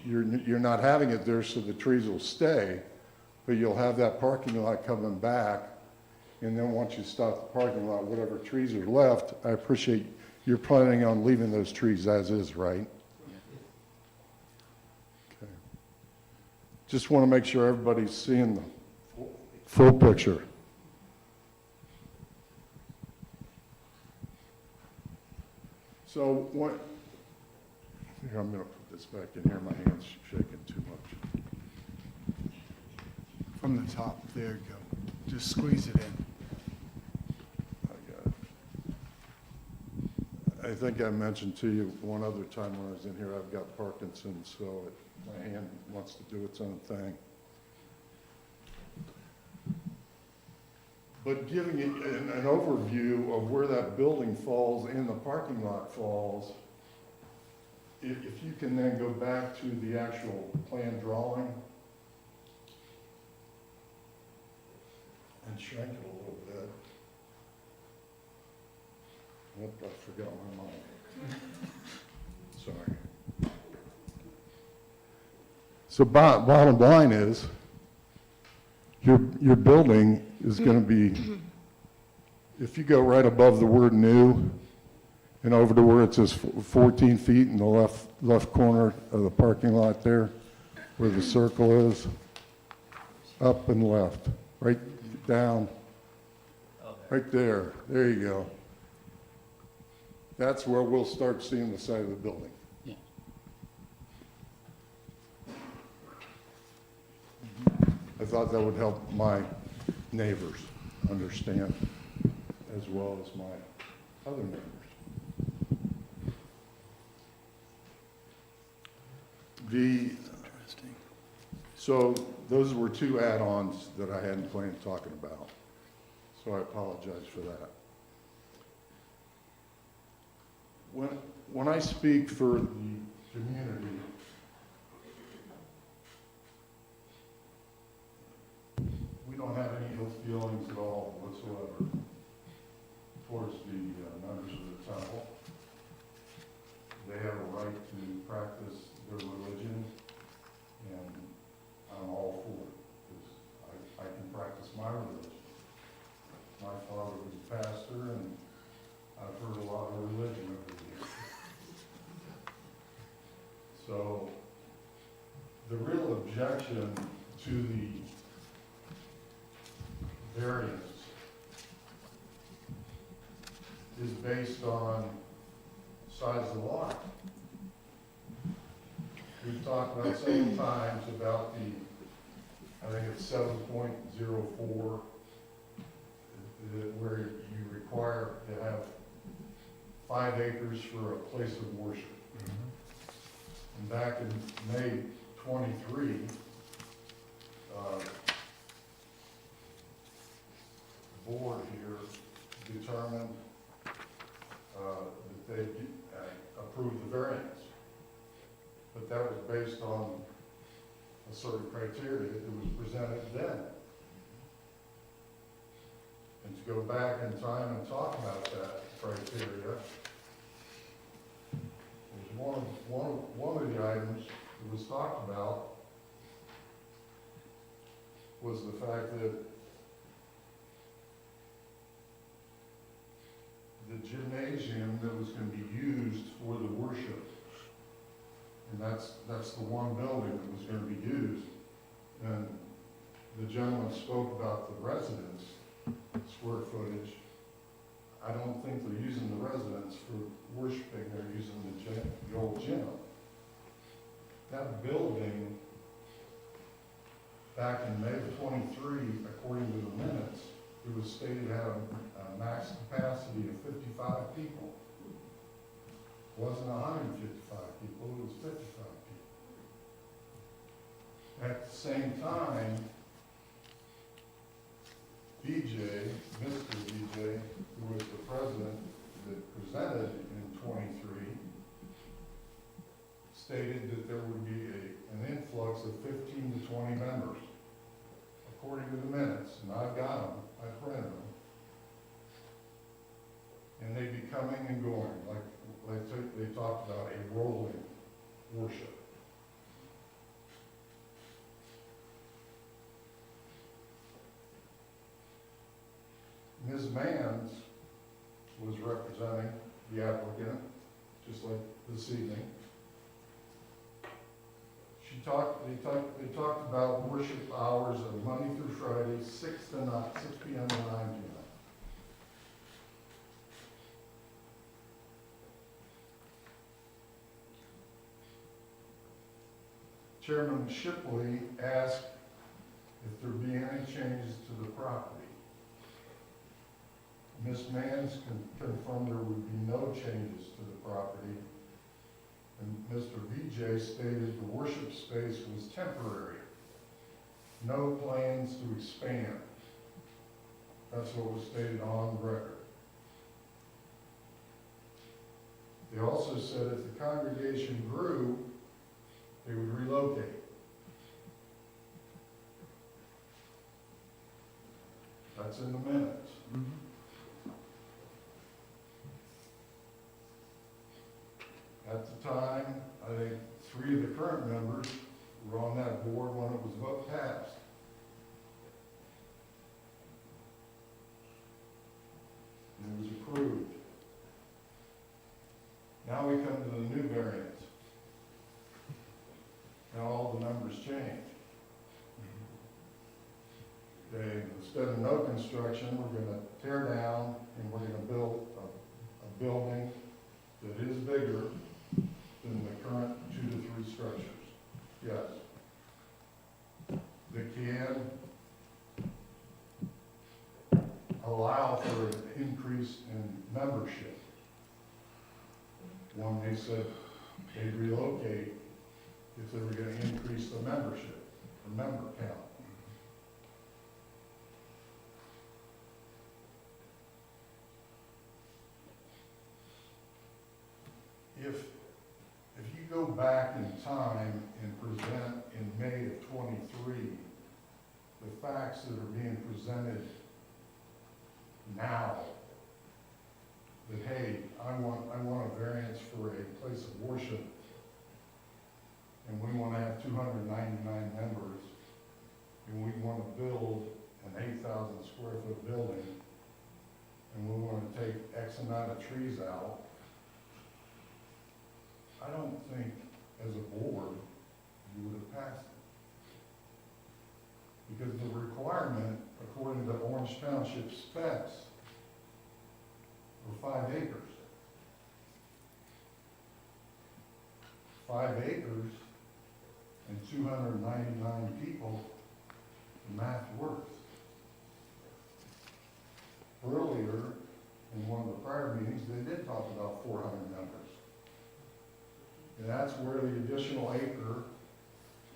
you're not having it there so the trees will stay, but you'll have that parking lot coming back, and then once you stop the parking lot, whatever trees are left, I appreciate you're planning on leaving those trees as is, right? Okay. Just want to make sure everybody's seeing the full picture. So what, here, I'm going to put this back in here, my hand's shaking too much. From the top, there you go. Just squeeze it in. I got it. I think I mentioned to you one other time when I was in here, I've got Parkinson's, so my hand wants to do its own thing. But giving you an overview of where that building falls and the parking lot falls, if you can then go back to the actual plan drawing and shrink it a little bit. Yep, I forgot my mind. Sorry. So bottom line is, your building is going to be, if you go right above the word new and over to where it says 14 feet in the left corner of the parking lot there, where the circle is, up and left, right down, right there, there you go. That's where we'll start seeing the side of the building. Yeah. I thought that would help my neighbors understand as well as my other neighbors. So those were two add-ons that I hadn't planned talking about. So I apologize for that. When I speak for the community, we don't have any ill feelings at all whatsoever towards the members of the temple. They have a right to practice their religion, and I'm all for it, because I can practice my religion. My father was a pastor, and I've heard a lot of religion over the years. So the real objection to the variance is based on size of the lot. We've talked about several times about I think it's 7.04, where you require to have 5 acres for a place of worship. And back in May 23, the board here determined that they approved the variance. But that was based on a certain criteria that was presented then. And to go back in time and talk about that criteria, was one of the items that was talked about was the fact that the gymnasium that was going to be used for the worship, and that's the one building that was going to be used, and the gentleman spoke about the residence square footage. I don't think they're using the residence for worshiping, they're using the old gym. that building, back in May of '23, according to the minutes, it was stated to have a max capacity of 55 people. It wasn't 155 people, it was 55 people. At the same time, VJ, Mr. VJ, who was the president that presented in '23, stated that there would be an influx of 15 to 20 members, according to the minutes, and I've got them, I've printed them. And they'd be coming and going, like they talked about a rolling worship. Ms. Mans was representing the applicant, just like this evening. They talked about worship hours of Monday through Friday, 6 p.m. to 9 p.m. Chairman Shipley asked if there be any changes to the property. Ms. Mans confirmed there would be no changes to the property. And Mr. VJ stated the worship space was temporary. No plans to expand. That's what was stated on the record. They also said if the congregation grew, they would relocate. That's in the minutes. At the time, I think 3 of the current members were on that board when it was passed. And it was approved. Now we come to the new variance. Now all the numbers change. Instead of no construction, we're going to tear down and we're going to build a building that is bigger than the current 2 to 3 structures. Yes. That can allow for an increase in membership. One, they said they'd relocate if they were going to increase the membership, the member count. If you go back in time and present in May of '23, the facts that are being presented now, that, hey, I want a variance for a place of worship, and we want to have 299 members, and we want to build an 8,000 square foot building, and we want to take X amount of trees out, I don't think, as a board, you would have passed it. Because the requirement, according to Orange Township specs, were 5 acres. 5 acres and 299 people, the math works. Earlier, in one of the prior meetings, they did talk about 400 members. And that's where the additional acre,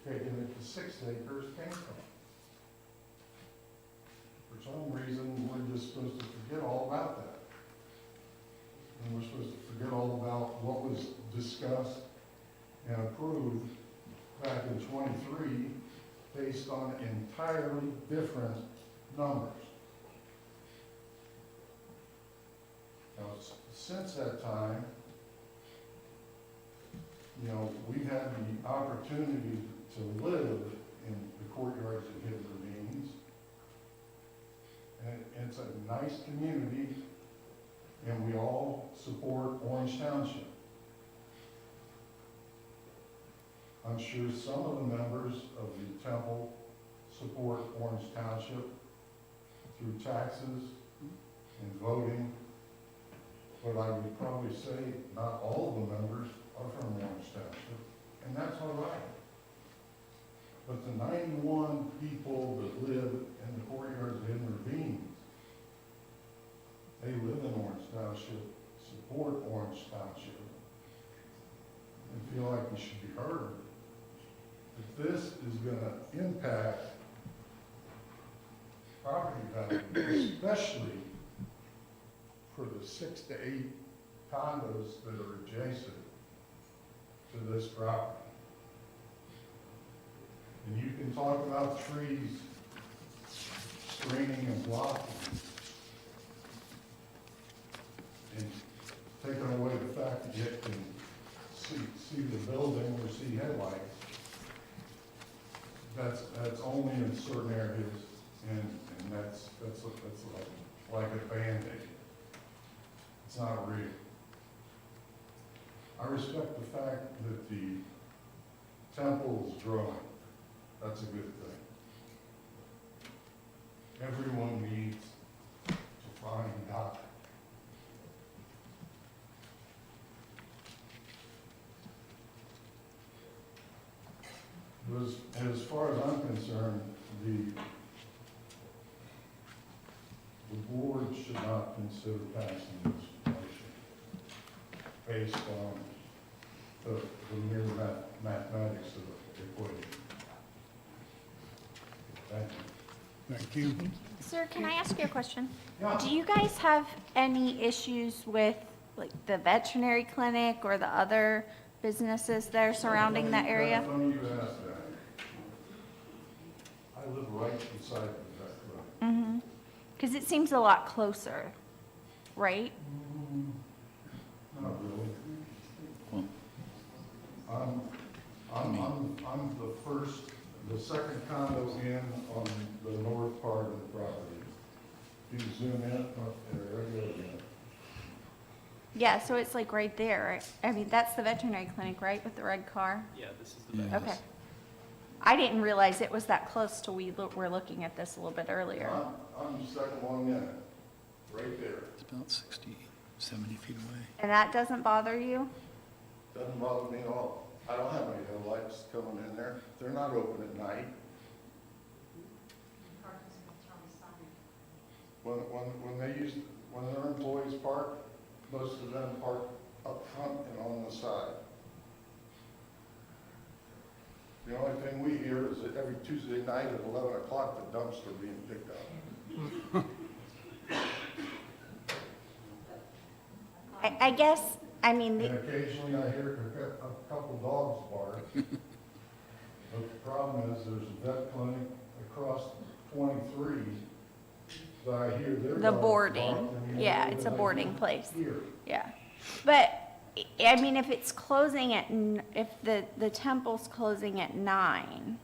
taking it to 6 acres, came from. For some reason, we're just supposed to forget all about that. And we're supposed to forget all about what was discussed and approved back in '23 based on entirely different numbers. Now, since that time, you know, we've had the opportunity to live in the courtyards of Hidden Ravines. And it's a nice community, and we all support Orange Township. I'm sure some of the members of the temple support Orange Township through taxes and voting, but I would probably say not all of the members are from Orange Township. and that's all right. But the 91 people that live in the courtyards of Hidden Ravines, they live in Orange Township, support Orange Township, and feel like we should be heard. If this is gonna impact property value, especially for the 6 to 8 condos that are adjacent to this property. And you can talk about trees screening and blocking and taking away the fact that you can see the building or see headlights. That's only in certain areas, and that's like a Band-Aid. It's not real. I respect the fact that the temple is growing. That's a good thing. Everyone needs to find God. As far as I'm concerned, the board should not consider passing this motion based on the mere mathematics of the equation. Thank you. Thank you. Sir, can I ask you a question? Yeah. Do you guys have any issues with, like, the veterinary clinic or the other businesses that are surrounding that area? That's funny you asked that. I live right beside the vet clinic. Mm-hmm. Because it seems a lot closer, right? Not really. Well, I'm the second condo in on the north part of the property. You zoom in, there I go again. Yeah, so it's like right there, right? I mean, that's the veterinary clinic, right, with the red car? Yeah, this is the Okay. I didn't realize it was that close till we're looking at this a little bit earlier. I'm the second one in, right there. It's about 60, 70 feet away. And that doesn't bother you? Doesn't bother me at all. I don't have any headlights coming in there. They're not open at night. When their employees park, most of them park up front and on the side. The only thing we hear is that every Tuesday night at 11 o'clock, the dumpster being picked up. I guess, I mean, And occasionally I hear a couple dogs bark. But the problem is there's a vet clinic across 23 that I hear their the dogs boarding, bark and yeah, more it's a than I boarding do place, here. yeah. But, I mean, if it's closing at, if the temple's closing at 9,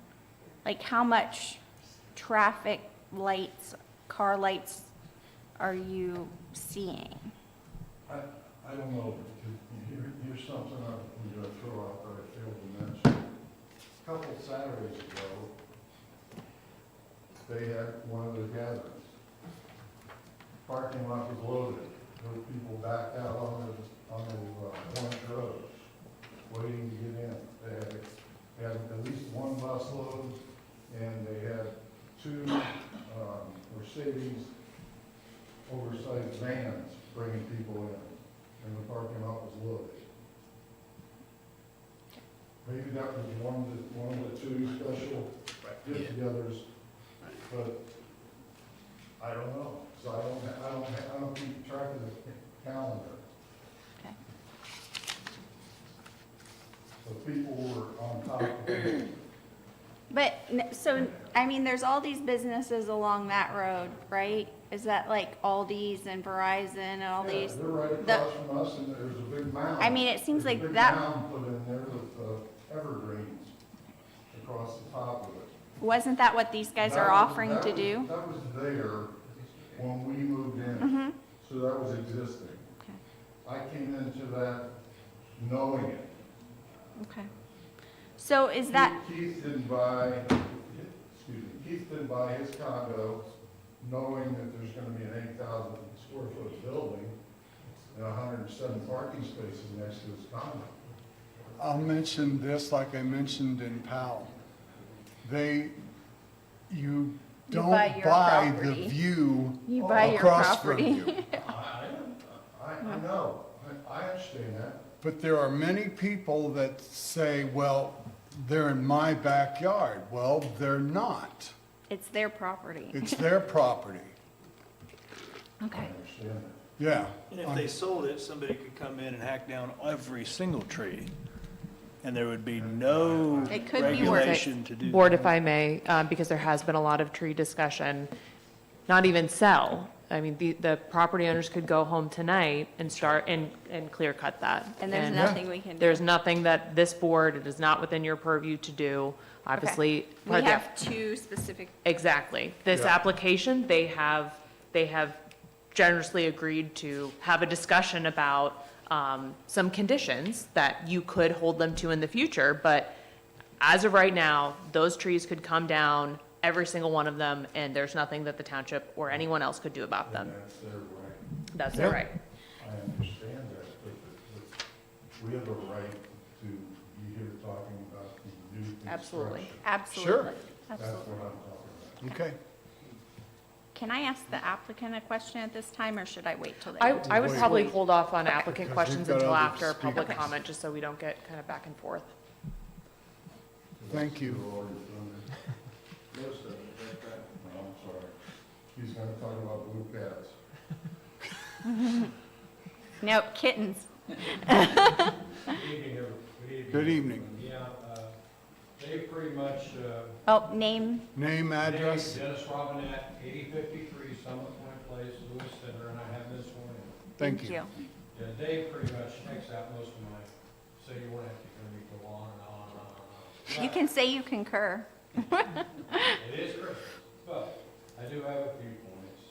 like, how much traffic lights, car lights are you seeing? I don't know, here's something I'm gonna throw out that I failed to mention. A couple Saturdays ago, they had one of their gatherings. Parking lot was loaded, there were people back out on the Point Road, waiting to get in. They had at least one bus load, and they had 2 Mercedes oversized vans bringing people in. And the parking lot was loaded. Maybe that was one of the 2 special get-togethers, but I don't know. So I don't keep track of the calendar. Okay. So people were on top of it. But, so, I mean, there's all these businesses along that road, right? Is that like Aldi's and Verizon and all Yeah, these? they're right the- across from us, and there's a big mound. I mean, it seems There's a like big that- mound put in there with evergreens across the top of it. Wasn't that what these guys That are was- offering that to was- do? That was there when we moved in, Mm-hmm. so that was existing. Okay. I came into that knowing it. Okay. So is that, Keith didn't buy his condo knowing that there's gonna be an 8,000 square foot building and 107 parking spaces next to his condo. I'll mention this like I mentioned in Powell. You don't buy your buy the property. view You buy your across from property. you. I know, I understand that. But there are many people that say, well, they're in my backyard. Well, they're not. It's their property. It's their property. Okay. Yeah. And if they sold it, somebody could come in and hack down every single tree, and there would be no It could be worse. regulation to do Board, that. if I may, because there has been a lot of tree discussion, not even sell. I mean, the property owners could go home tonight and start and clear cut that. And there's nothing we can do. There's nothing that this board, it is not within your purview to do, obviously. We part of the- have two specific, Exactly. This Yeah. application, they have generously agreed to have a discussion about some conditions that you could hold them to in the future, but as of right now, those trees could come down, every single one of them, and there's nothing that the township or anyone else could do about them. And that's their right. That's their Yeah. right. I understand that, but we have a right to be here talking about the new construction. Absolutely. absolutely. Sure. That's Absolutely. what I'm talking about. Okay. Can I ask the applicant a question at this time, or should I wait till they? I would Wait. probably hold off on applicant Because we've questions got until other after public speakers. comment, just so we don't get kind of back and forth. Thank you. Most of it, no, I'm sorry. He's gonna talk about blue cats. Nope, kittens. Good evening. Yeah, they pretty much, Oh, name, Name, address? Dennis Robinette, 8053 Summit Point Place, Lewis Center, and I have this one. Thank thank you. you. Yeah, Dave pretty much takes out most of my, so you won't have to hear me go on and on and on and on. You can say you concur. It is Christmas, but I do have a few points.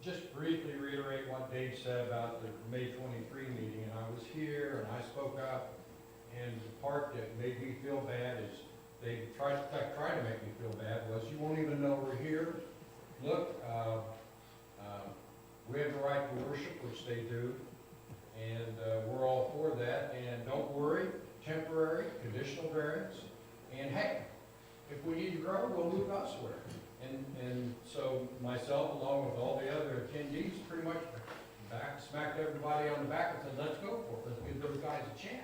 Just briefly reiterate what Dave said about the May 23 meeting, and I was here and I spoke up, and the part that made me feel bad is they tried to make me feel bad was, you won't even know we're here. Look, we have the right to worship, which they do, and we're all for that, and don't worry, temporary, conditional variance, and hey, if we need to grow, we'll move elsewhere. And so myself, along with all the other attendees, pretty much smacked everybody on the back and said, let's go for it, let's give those guys a chance.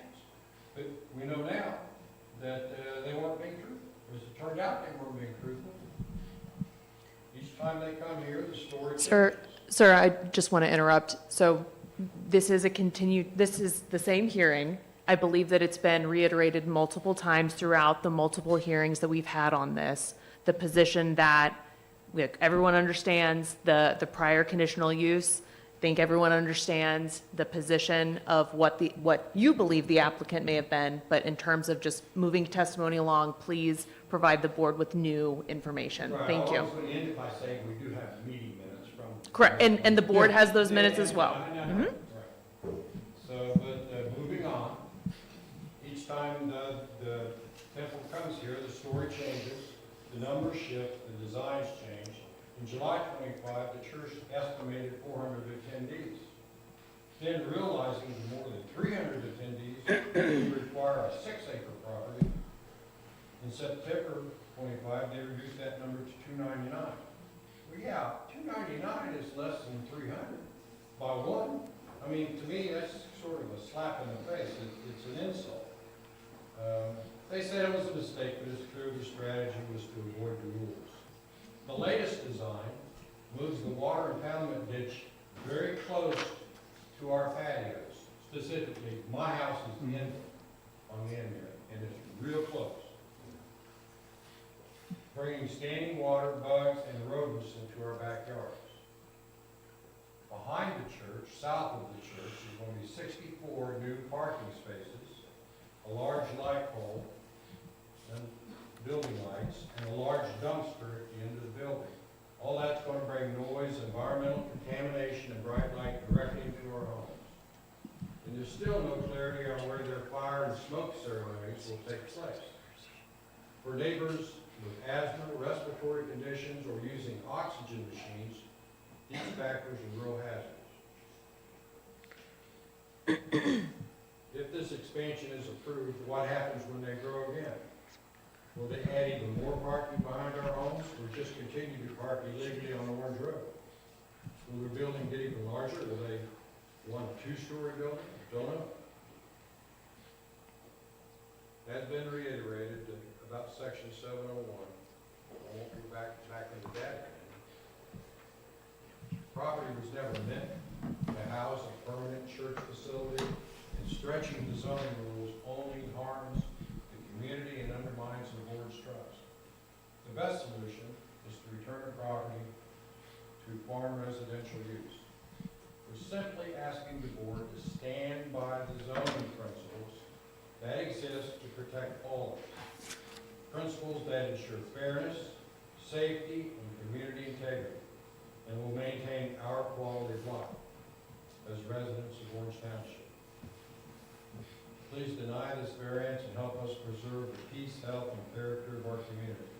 But we know now that they weren't being truthful. As it turned out, they weren't being truthful. Each time they come here, the story changes. Sir, I just want to interrupt. So this is this is the same hearing. I believe that it's been reiterated multiple times throughout the multiple hearings that we've had on this. The position that, look, everyone understands the prior conditional use. I think everyone understands the position of what you believe the applicant may have been, but in terms of just moving testimony along, please provide the board with new information. Right, Thank I you. was going to end it by saying we do have meeting minutes from. Correct, and the board has those minutes as well. I know. Mhm. Right. So, but moving on, each time the temple comes here, the story changes, the numbers shift, the designs change. In July 25, the church estimated 400 attendees. Then realizing the more than 300 attendees would require a 6-acre property, in September 25, they reduced that number to 299. Well, yeah, 299 is less than 300 by one. I mean, to me, that's sort of a slap in the face. It's an insult. They said it was a mistake, but it's true the strategy was to avoid the rules. The latest design moves the water impoundment ditch very close to our patios. Specifically, my house is on the end there, and it's real close. Bringing standing water, bugs, and rodents into our backyards. Behind the church, south of the church, is going to be 64 new parking spaces, a large light pole, and building lights, and a large dumpster at the end of the building. All that's going to bring noise, environmental contamination, and bright light directly into our homes. And there's still no clarity on where their fire and smoke ceremonies will take place. For neighbors with asthma, respiratory conditions, or using oxygen machines, these factors are real hazards. if this expansion is approved, what happens when they grow again? Will they add even more parking behind our homes, or just continue to park illegally on Orange Road? Will the building get even larger? Will they want a two-story building? Don't know. Has been reiterated about section 701. I won't go back into that again. Property was never meant to house a permanent church facility, and stretching the zoning rules only harms the community and undermines the board's trust. The best solution is to return the property to farm residential use. We're simply asking the board to stand by the zoning principles that exist to protect all of us. Principles that ensure fairness, safety, and community integrity, and will maintain our quality of life as residents of Orange Township. Please deny this variance and help us preserve the peace, health, and character of our community.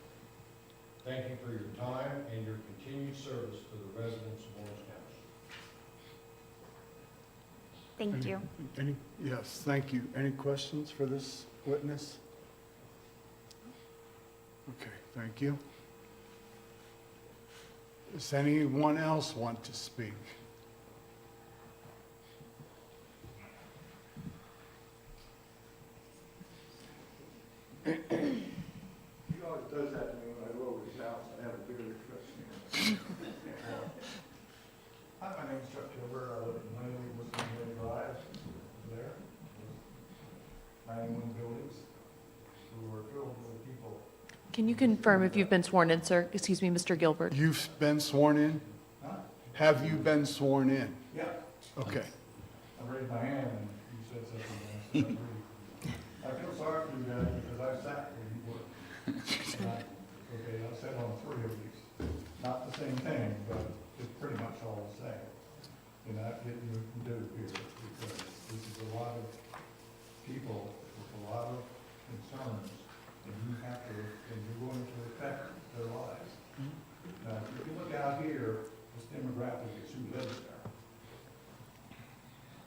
Thank you for your time and your continued service to the residents of Orange Township. Thank you. Yes, thank you. Any questions for this witness? Okay, thank you. Does anyone else want to speak? He always does that to me when I go over his house and have a bigger discussion. Hi, my name's Chuck Gilbert. I live in Langley, Wisconsin Drive, there. 91 buildings who are filled with people. Can you confirm if you've been sworn in, sir? Excuse me, Mr. Gilbert. You've been sworn in? Huh? Have you been sworn in? Yeah, Okay. I raised my hand and you said something. And I feel sorry for you guys because I sat where you were. Okay, I sat on 3 of these. Not the same thing, but it's pretty much all the same. And I'm getting you to do here because this is a lot of people with a lot of concerns, and you have to, and you're going to affect their lives. Now, if you look out here, this demographic is who lives there.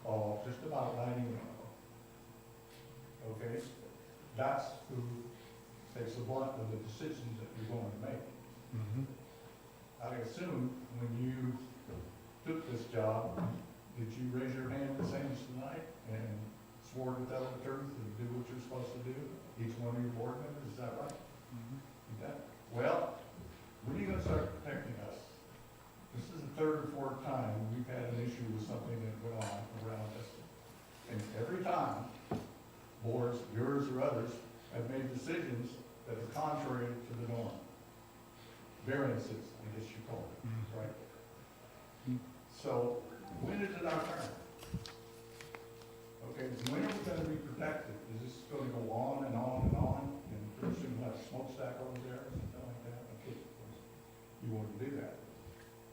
Oh, just about 90 of them. Okay? That's who takes the brunt of the decisions that you're going to make. I assume when you took this job, did you raise your hand the same as tonight and swore to tell the truth and do what you're supposed to do? Each one of your board members, is that right? Okay. Well, when are you going to start protecting us? This is the 3rd or 4th time we've had an issue with something that went on around us. And every time, boards, yours or others, have made decisions that are contrary to the norm. Variances, I guess you call it, right? So, when is it our turn? Okay, when are we gonna be protected? Is this gonna go on and on and on? And pretty soon we'll have a smokestack over there or something like that? Okay, you wouldn't do that.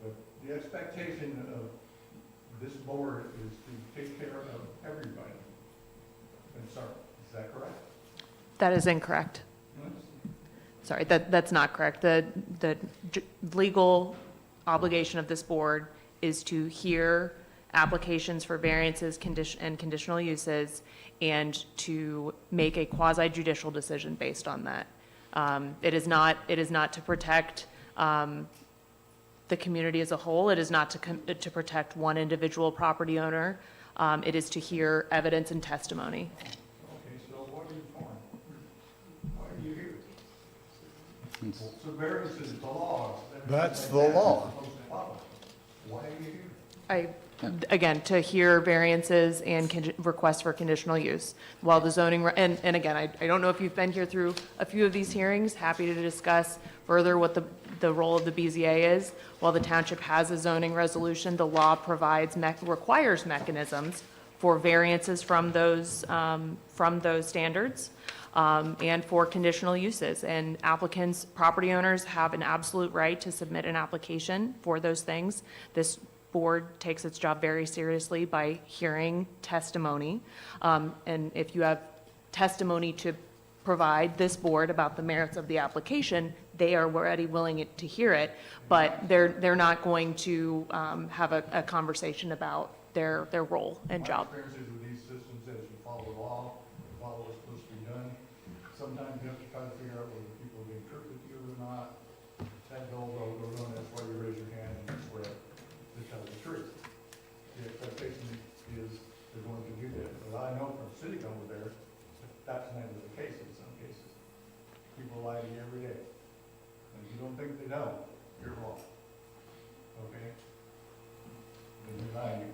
But the expectation of this board is to take care of everybody concerned. Is that correct? That is incorrect. Sorry, that's not correct. The legal obligation of this board is to hear applications for variances and conditional uses and to make a quasi-judicial decision based on that. It is not to protect the community as a whole. It is not to protect one individual property owner. It is to hear evidence and testimony. Okay, so what are you for? Why are you here? So variances, the laws. That's the law. Why are you here? Again, to hear variances and requests for conditional use. While the zoning, and again, I don't know if you've been here through a few of these hearings, happy to discuss further what the role of the BZA is. While the township has a zoning resolution, the law requires mechanisms for variances from those standards and for conditional uses. And applicants, property owners have an absolute right to submit an application for those things. This board takes its job very seriously by hearing testimony. And if you have testimony to provide this board about the merits of the application, they are already willing to hear it, but they're not going to have a conversation about their role and job. My experiences with these systems is you follow don't think they don't, you're wrong. Okay? And you're lying.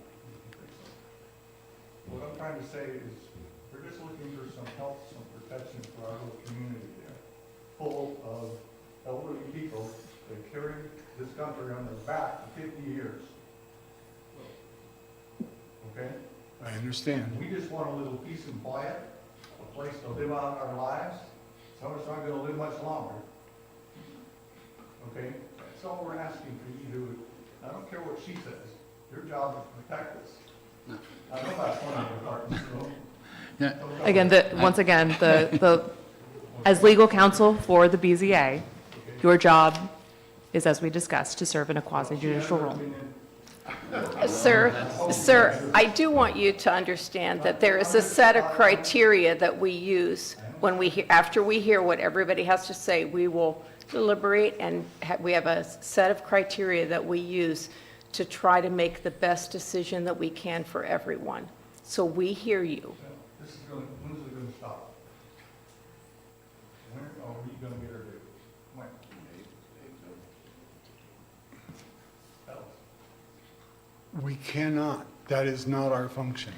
What I'm trying to say is, we're just looking for some help, some protection for our little community there, full of elderly people that carried this country on their back for 50 years. Okay? I understand. We just want a little peace and quiet, a place to live out our lives. Some of us aren't gonna live much longer. Okay? That's all we're asking for you to do. I don't care what she says. Your job is to protect us. I know that's one of the departments, so. Yeah. Again, once again, as legal counsel for the BZA, your job is, as we discussed, to serve in a quasi-judicial role. Sir, I do want you to understand that there is a set of criteria that we use when after we hear what everybody has to say, we will deliberate, and we have a set of criteria that we use to try to make the best decision that we can for everyone. So we hear you. This is gonna, when is it gonna stop? When are we gonna get her due? When? Tell us. We cannot. That is not our function.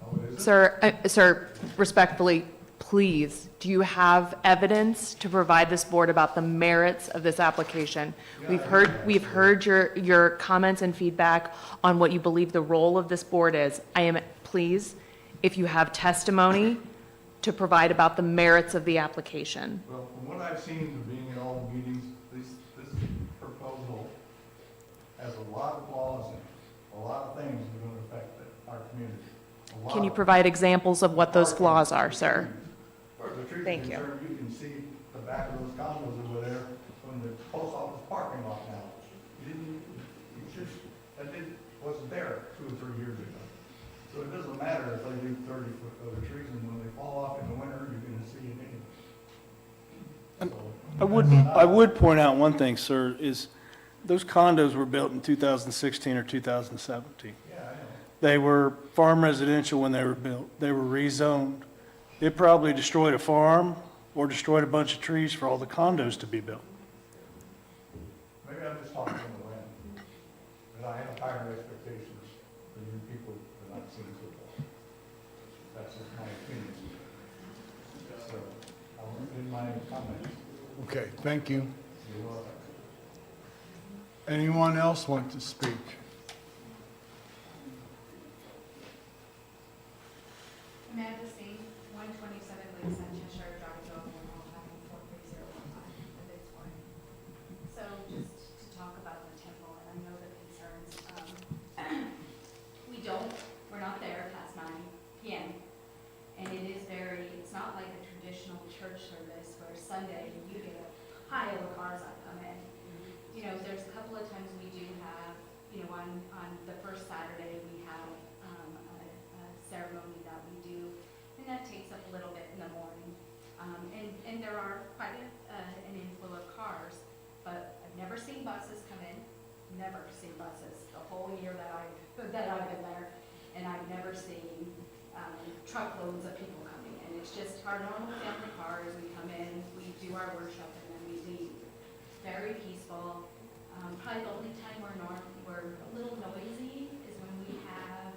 Oh, it isn't? Sir, respectfully, please, do you have evidence to provide this board about the merits of this application? We've heard your comments and feedback on what you believe the role of this board is. Please, if you have testimony to provide about the merits of the application. Well, from what I've seen from being in all the meetings, this proposal has a lot of flaws in it, a lot of things that are gonna affect our community. A lot Can you of- provide examples of what those flaws are, sir? As far as the truth is Thank you. concerned, you can see the back of those condos over there from the post office parking lot now. Wasn't there 2 or 3 years ago. So it doesn't matter if they leave 30 foot over trees, and when they fall off in the winter, you're gonna see it anyway. I would point out one thing, sir, is those condos were built in 2016 or 2017. Yeah, I know. They were farm residential when they were built. They were rezoned. It probably destroyed a farm or destroyed a bunch of trees for all the condos to be built. Maybe I'm just talking in the wind, but I have higher expectations for you people than I've seen so far. That's just my opinion. So, I'll end my comments. Okay, thank you. You're welcome. Anyone else want to speak? Amanda Singh, 127 Lakeside, Cheshire Drive, Dover, Montana, 43015, the bid's one. So just to talk about the temple, and I know the concerns, we're not there past 9 p.m. And it is it's not like a traditional church service where Sunday you get a pile of cars that come in. You know, there's a couple of times we do have, you know, on the first Saturday, we have a ceremony that we do, and that takes up a little bit in the morning. And there are quite an inflow of cars, but I've never seen buses come in, never seen buses the whole year that I've been there, and I've never seen truckloads of people coming in. It's just our normal family cars. We come in, we do our worship, and then we leave. Very peaceful. Probably the only time we're a little noisy is when we have,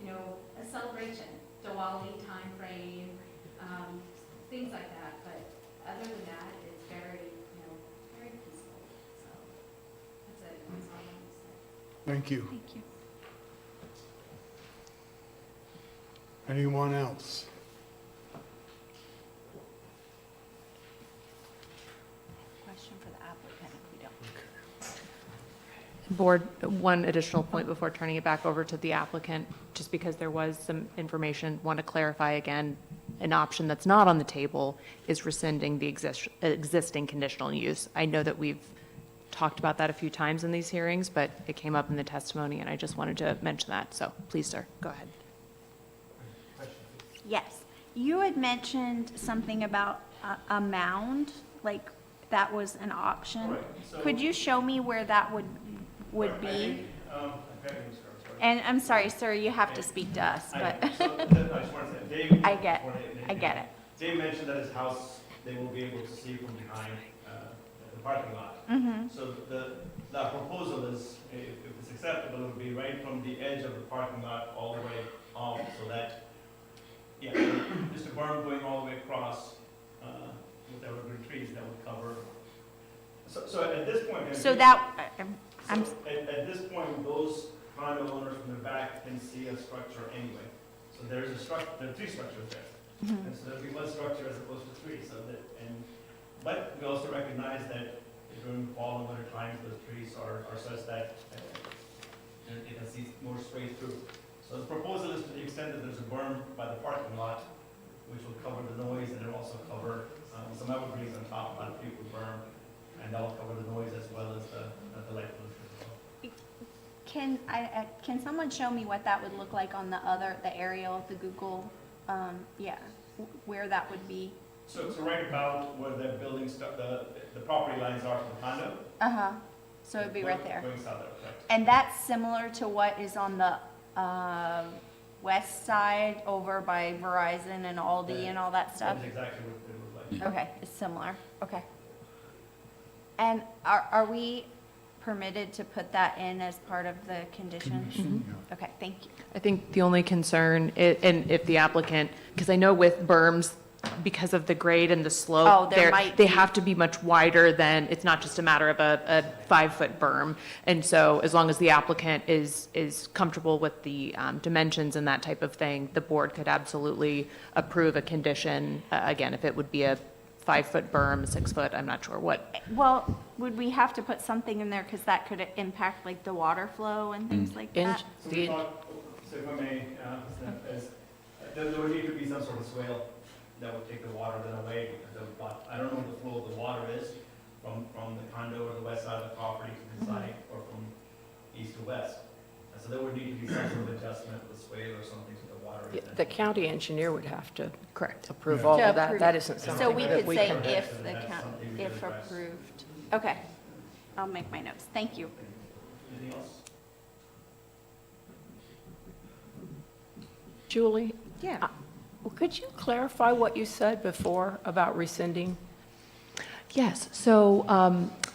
you know, a celebration, Diwali time frame, things like that. But other than that, it's very, you know, very peaceful. So that's it. That's all I want to say. Thank you. Thank you. Anyone else? Question for the applicant if we don't. Board, one additional point before turning it back over to the applicant, just because there was some information, want to clarify again, an option that's not on the table is rescinding the existing conditional use. I know that we've talked about that a few times in these hearings, but it came up in the testimony, and I just wanted to mention that. So please, sir, go ahead. Yes. You had mentioned something about a mound, like that was an option. Right, so- Could you show me where that would I be? think, sorry. And I'm sorry, sir, you have to speak to us, but I just want to say, Dave. I get it. Dave mentioned that his house, they will be able to see from behind, the parking lot. Mm-hmm. So the proposal is, if it's acceptable, it would be right from the edge of the parking lot all the way off, so that, yeah, just a berm going all the way across, with evergreen trees that would cover. So at this point. So that, I'm, So at this point, those condo owners from the back can see a structure anyway. So there's a structure, there are three structures there. mhm. And so there'll be one structure as opposed to three, so that, but we also recognize that during fall and winter times, those trees are such that you can see more straight through. So the proposal is to the extent that there's a berm by the parking lot, which will cover the noise, and it'll also cover some evergreens on top, about a few foot berm, and that'll cover the noise as well as the light pollution as well. Can someone show me what that would look like on the aerial of the Google, where that would be? So right about where the building the property lines are for the condo. Uh-huh, so it'd be right there. Going south there, correct. And that's similar to what is on the, west side over by Verizon and Aldi and all that stuff? That's exactly what it would look like. Okay, it's similar, okay. And are we permitted to put that in as part of the conditions? Okay, thank you. I think the only concern, and if the applicant, because I know with berms, because of the grade and the slope, Oh, there might they be. have to be much wider than, it's not just a matter of a 5-foot berm. And so as long as the applicant is comfortable with the dimensions and that type of thing, the board could absolutely approve a condition, again, if it would be a 5-foot berm, 6-foot, I'm not sure what. Well, would we have to put something in there, because that could impact like the water flow and things like that? So we thought, so if I may, there would need to be some sort of swale that would take the water then away, because I don't know what the flow of the water is from the condo or the west side of the property to the side, or from east to west. And so there would need to be some sort of adjustment with swale or something so the water is. The county engineer would have to Correct. approve Yeah. all To of that. approve. That isn't So something we that could we say can. if That's something we if could address. approved. Okay, I'll make my notes, thank you. Anything else? Julie, Yeah. could you clarify what you said before about rescinding? Yes, so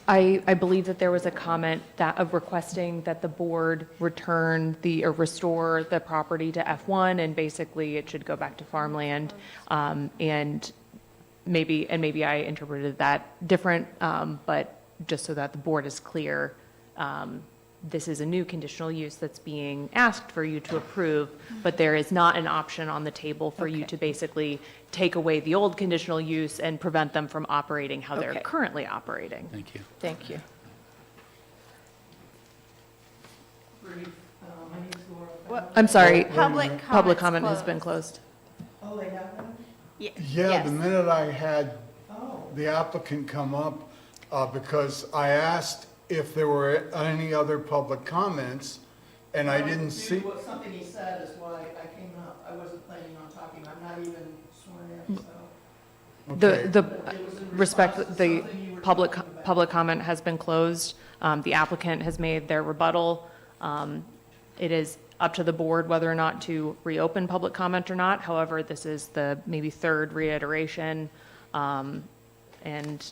I believe that there was a comment that, of requesting that the board return or restore the property to F1, and basically it should go back to farmland. And maybe I interpreted that different, but just so that the board is clear, this is a new conditional use that's being asked for you to approve, but there is not an option on the table for you Okay. to basically take away the old conditional use and prevent them from operating how they're Okay. currently operating. Thank you. Thank you. I'm sorry, Public public comments comment has been closed. closed. Oh, they have one? Yeah, Yes. the minute I had Oh. the applicant come up, because I asked if there were any other public comments, and I didn't see. Something he said is why I came up. I wasn't planning on talking. I'm not even sworn in, so. Okay. The But it was in respect, response to the something you were public, talking about. public comment has been closed. The applicant has made their rebuttal. It is up to the board whether or not to reopen public comment or not. However, this is the maybe third reiteration, and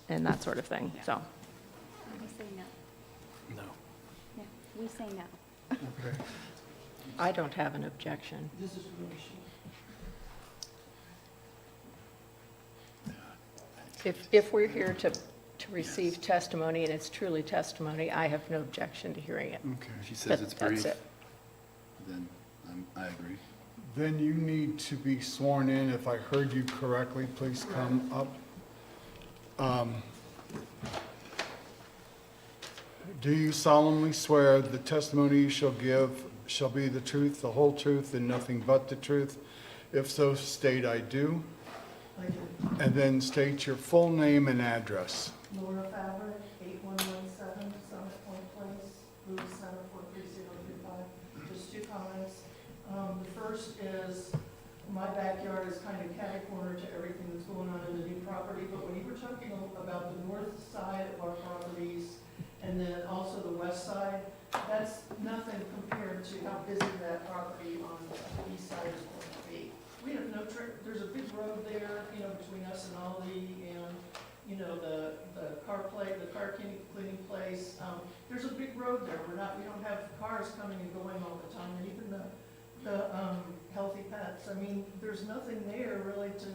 that sort of thing, so. We say no. No. Yeah, we say no. Okay. I don't have an objection. This is really short. If we're here to receive testimony, and it's truly testimony, I have no objection to hearing it. Okay. She says But it's brief, That's it. then I agree. Then you need to be sworn in. If I heard you correctly, please come up. Do you solemnly swear the testimony you shall give shall be the truth, the whole truth, and nothing but the truth? If so, state I do, I do. and then state your full name and address. Laura Fabric, 8117 Summit Point Place, Louis Center, 43035. Just two comments. The first is, my backyard is kind of catty-corner to everything that's going on in the new property, but when you were talking about the north side of our properties, and then also the west side, that's nothing compared to how busy that property on the east side is going to be. We have no, there's a big road there, between us and Aldi, and, the car the car cleaning place. There's a big road there, we don't have cars coming and going all the time, and even the healthy pets. I mean, there's nothing there really to,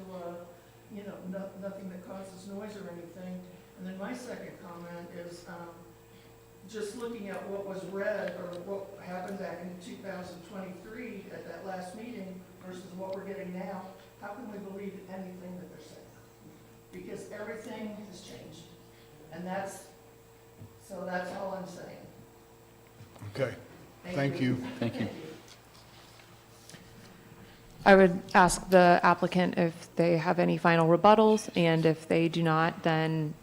nothing that causes noise or anything. And then my second comment is, just looking at what was read or what happened back in 2023 at that last meeting versus what we're getting now, how can we believe anything that they're saying? Because everything has changed. And that's all I'm saying. Okay, thank you. Thank you. I would ask the applicant if they have any final rebuttals, and if they do not, then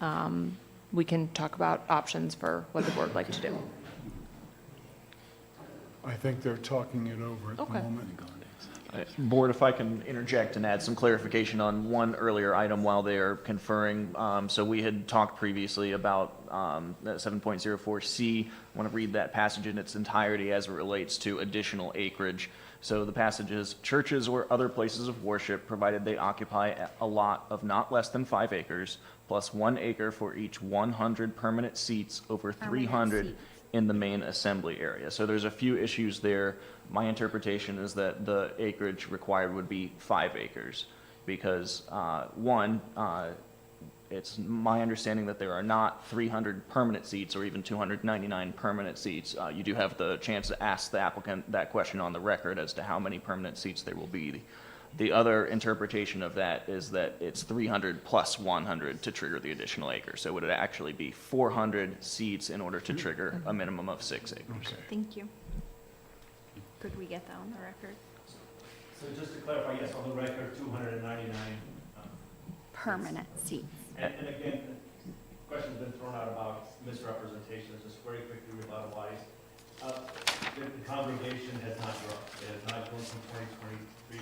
we can talk about options for what the board would like to do. I think they're talking it over at the Okay. moment. Board, if I can interject and add some clarification on one earlier item while they are conferring. So we had talked previously about that 7.04C. I want to read that passage in its entirety as it relates to additional acreage. So the passage is, churches or other places of worship, provided they occupy a lot of not less than 5 acres, plus 1 acre for each 100 permanent seats over 300 in the main assembly area. So there's a few issues there. My interpretation is that the acreage required would be 5 acres because, one, it's my understanding that there are not 300 permanent seats or even 299 permanent seats. You do have the chance to ask the applicant that question on the record as to how many permanent seats there will be. The other interpretation of that is that it's 300 plus 100 to trigger the additional acre. So would it actually be 400 seats in order to trigger a minimum of 6 acres? Thank you. Could we get that on the record? So just to clarify, yes, on the record, 299. Permanent seats. And again, question's been thrown out about misrepresentations, just very quickly rebuttal-wise. The congregation has not grown. It has not grown from 2023,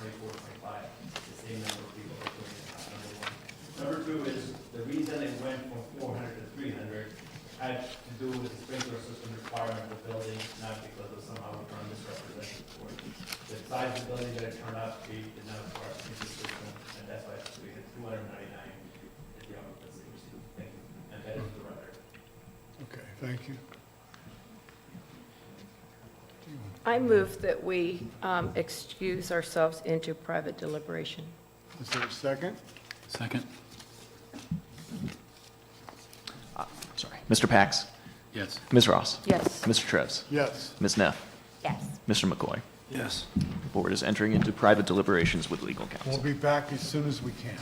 24, 25. The same number of people are doing it, number one. Number two is, the reason it went from 400 to 300 had to do with the sprinkler system requirement of the building, not because of somehow we turned misrepresented for it. The size of the building that it turned out to be did not require a sprinkler system, and that's why we had 299 at the occupancy. Thank you. And that is the record. Okay, thank you. I move that we excuse ourselves into private deliberation. Is there a second? Second? Sorry. Mr. Pax? Yes. Ms. Ross? Yes. Mr. Trevs? Yes. Ms. Neff? Yes. Mr. McCoy? Yes. The board is entering into private deliberations with legal counsel. We'll be back as soon as we can.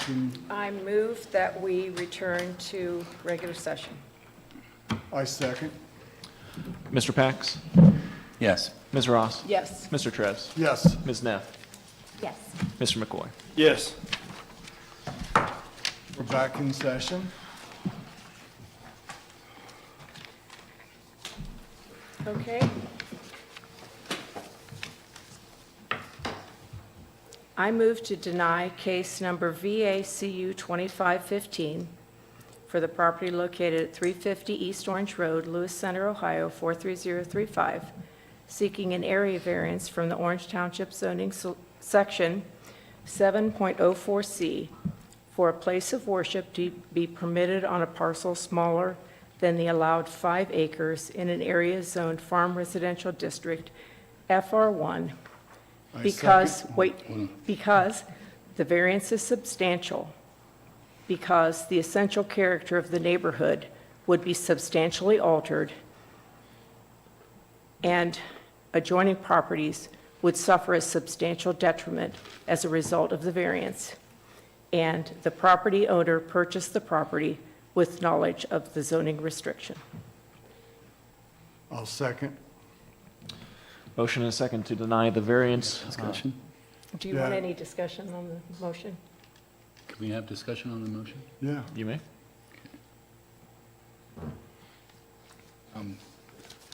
motion? I move that we return to regular session. I second. Mr. Pax? Yes. Ms. Ross? Yes. Mr. Trevs? Yes. Ms. Neff? Yes. Mr. McCoy? Yes. We're back in session. Okay. I move to deny case number VACU 2515 for the property located at 350 East Orange Road, Lewis Center, Ohio 43035, seeking an area variance from the Orange Township zoning section 7.04C for a place of worship to be permitted on a parcel smaller than the allowed 5 acres in an area zoned Farm Residential District, FR1, because the variance is substantial, because the essential character of the neighborhood would be substantially altered, and adjoining properties would suffer a substantial detriment as a result of the variance, and the property owner purchased the property with knowledge of the zoning restriction. I'll second. Motion and a second to deny the variance. Discussion? Do you want Yeah. any discussion on the motion? Can we have discussion on the motion? Yeah. You may.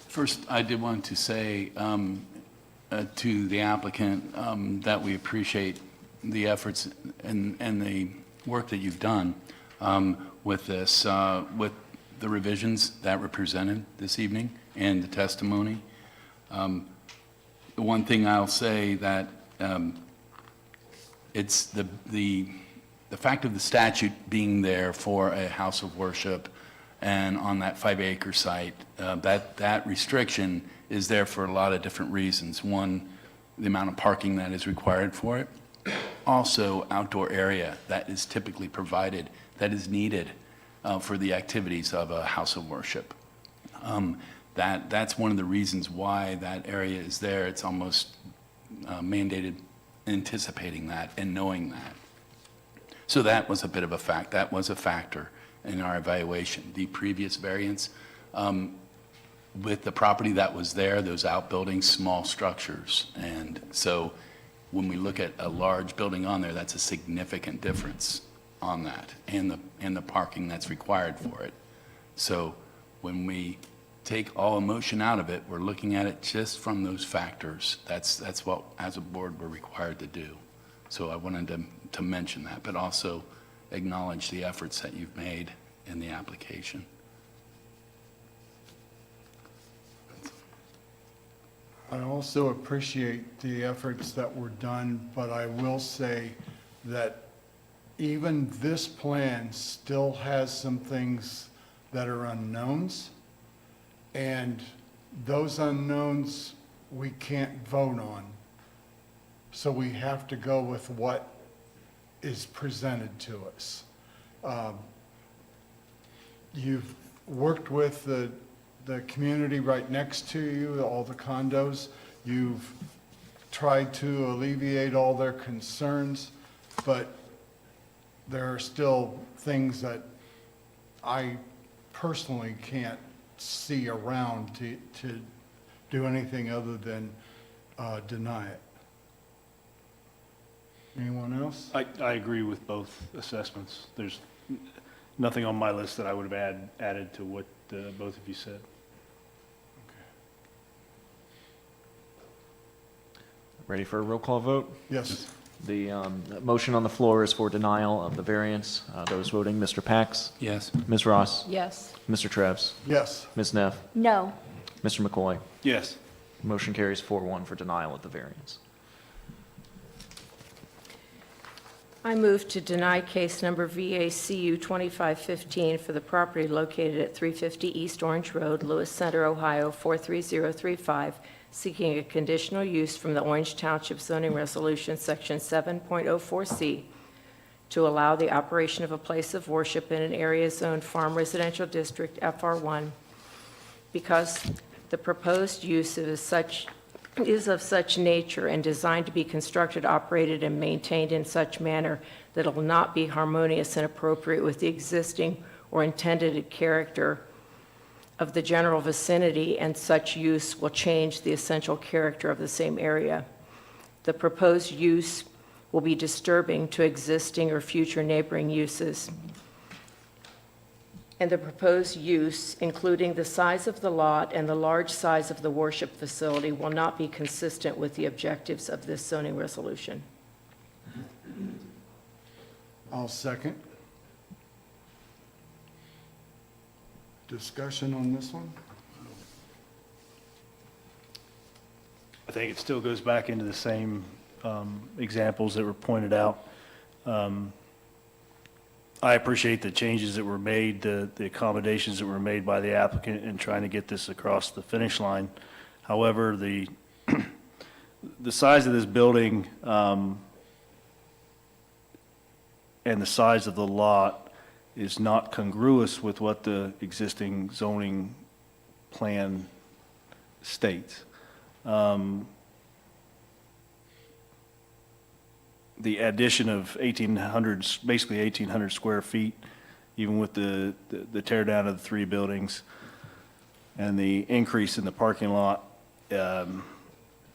First, I did want to say to the applicant that we appreciate the efforts and the work that you've done with this, with the revisions that were presented this evening and the testimony. The one thing I'll say that it's the fact of the statute being there for a house of worship and on that 5-acre site, that restriction is there for a lot of different reasons. One, the amount of parking that is required for it. Also, outdoor area that is typically provided, that is needed for the activities of a house of worship. That's one of the reasons why that area is there. It's almost mandated, anticipating that and knowing that. So that was a bit of a fact. That was a factor in our evaluation. The previous variance, with the property that was there, those outbuildings, small structures. And so when we look at a large building on there, that's a significant difference on that and the parking that's required for it. So when we take all emotion out of it, we're looking at it just from those factors. That's what, as a board, we're required to do. So I wanted to mention that, but also acknowledge the efforts that you've made in the application. I also appreciate the efforts that were done, but I will say that even this plan still has some things that are unknowns, and those unknowns we can't vote on. So we have to go with what is presented to us. You've worked with the community right next to you, all the condos. You've tried to alleviate all their concerns, but there are still things that I personally can't see around to do anything other than deny it. Anyone else? I agree with both assessments. There's nothing on my list that I would have added to what both of you said. Ready for a roll call vote? Yes. The motion on the floor is for denial of the variance. Those voting, Mr. Pax? Yes. Ms. Ross? Yes. Mr. Trevs? Yes. Ms. Neff? No. Mr. McCoy? Yes. Motion carries 4-1 for denial of the variance. I move to deny case number VACU 2515 for the property located at 350 East Orange Road, Lewis Center, Ohio 43035, seeking a conditional use from the Orange Township zoning resolution, section 7.04C, to allow the operation of a place of worship in an area zoned Farm Residential District, FR1, because the proposed use is such is of such nature and designed to be constructed, operated, and maintained in such manner that it will not be harmonious and appropriate with the existing or intended character of the general vicinity, and such use will change the essential character of the same area. The proposed use will be disturbing to existing or future neighboring uses. And the proposed use, including the size of the lot and the large size of the worship facility, will not be consistent with the objectives of this zoning resolution. I'll second. Discussion on this one? I think it still goes back into the same examples that were pointed out. I appreciate the changes that were made, the accommodations that were made by the applicant in trying to get this across the finish line. However, the size of this building and the size of the lot is not congruous with what the existing zoning plan states. The addition of 1,800, basically 1,800 square feet, even with the tear down of the 3 buildings, and the increase in the parking lot,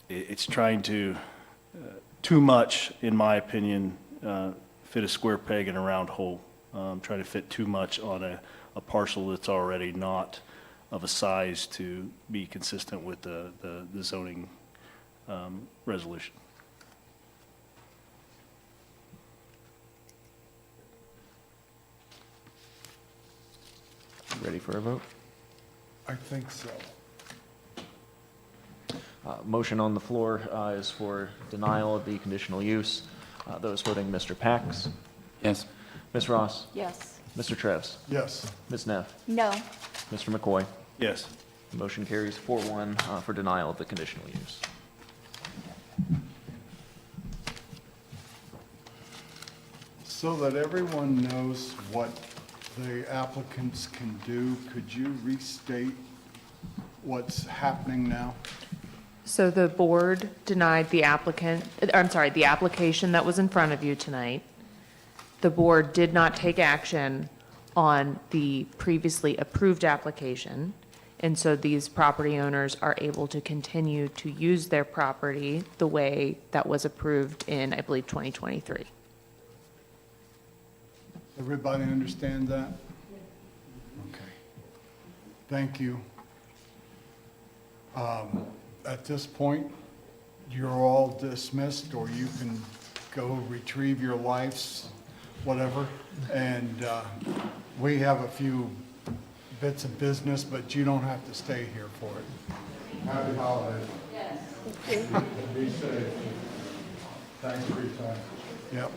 it's trying to, too much, in my opinion, fit a square peg in a round hole. Trying to fit too much on a parcel that's already not of a size to be consistent with the zoning resolution. Ready for a vote? I think so. Motion on the floor is for denial of the conditional use. Those voting, Mr. Pax? Yes. Ms. Ross? Yes. Mr. Treves? Yes. Ms. Neff? No. Mr. McCoy? Yes. Motion carries 4-1 for denial of the conditional use. So that everyone knows what the applicants can do, could you restate what's happening now? So the board denied the the application that was in front of you tonight. The board did not take action on the previously approved application, and so these property owners are able to continue to use their property the way that was approved in, I believe, 2023. Everybody understand that? Okay. Thank you. At this point, you're all dismissed, or you can go retrieve your lives, whatever. And we have a few bits of business, but you don't have to stay here for it. Happy holidays. Be safe. Thanks for your time. Yep.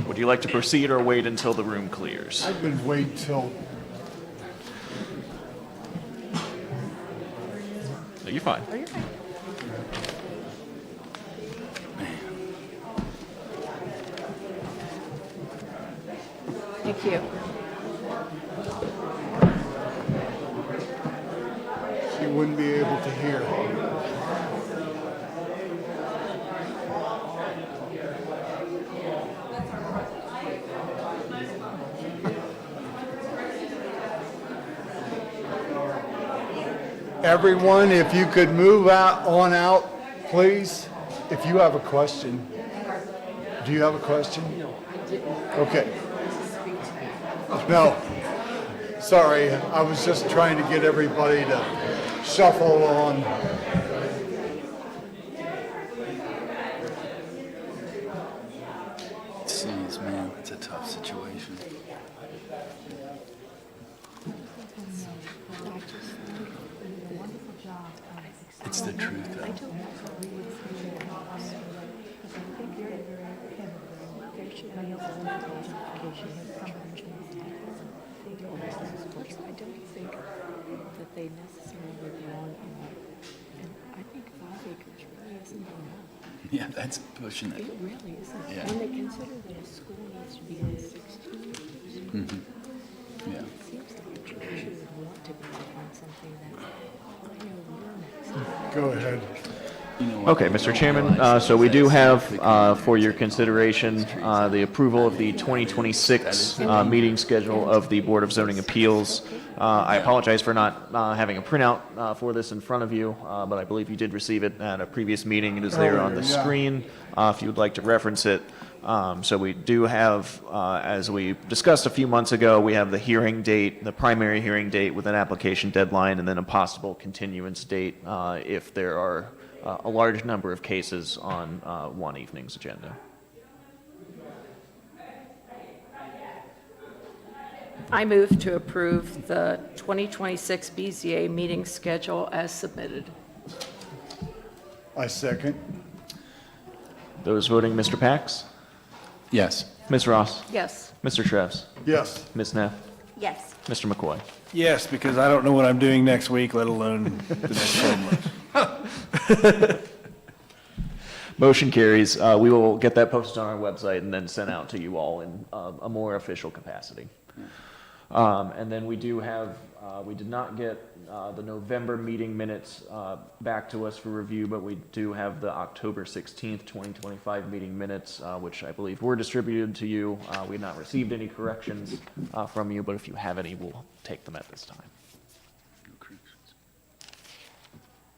Would you like to proceed or wait until the room clears? I would wait till, No, you're fine. Thank you. she wouldn't be able to hear. Everyone, if you could move on out, please, if you have a question. Do you have a question? No, I didn't. Okay. No, sorry, I was just trying to get everybody to shuffle on. Jeez, man, it's a tough situation. It's the truth, though. I don't think that they necessarily belong in that. And I think 5 acres really isn't enough. Yeah, that's pushing it. It really isn't. Yeah. When they consider that a school needs to be on 16 Yeah. Go ahead. You know what? Okay, Mr. Chairman, so we do have for your consideration the approval of the 2026 meeting schedule of the Board of Zoning Appeals. I apologize for not having a printout for this in front of you, but I believe you did receive it at a previous meeting. It is there on the Earlier, yeah. screen if you would like to reference it. So we do have, as we discussed a few months ago, we have the hearing date, the primary hearing date with an application deadline, and then a possible continuance date if there are a large number of cases on one evening's agenda. I move to approve the 2026 BZA meeting schedule as submitted. I second. Those voting, Mr. Pax? Yes. Ms. Ross? Yes. Mr. Shrevs? Yes. Ms. Neff? Yes. Mr. McCoy? Yes, because I don't know what I'm doing next week, let alone the next 12 months. Motion carries. We will get that posted on our website and then sent out to you all in a more official capacity. And then we do have, we did not get the November meeting minutes back to us for review, but we do have the October 16th, 2025 meeting minutes, which I believe were distributed to you. We have not received any corrections from you, but if you have any, we'll take them at this time.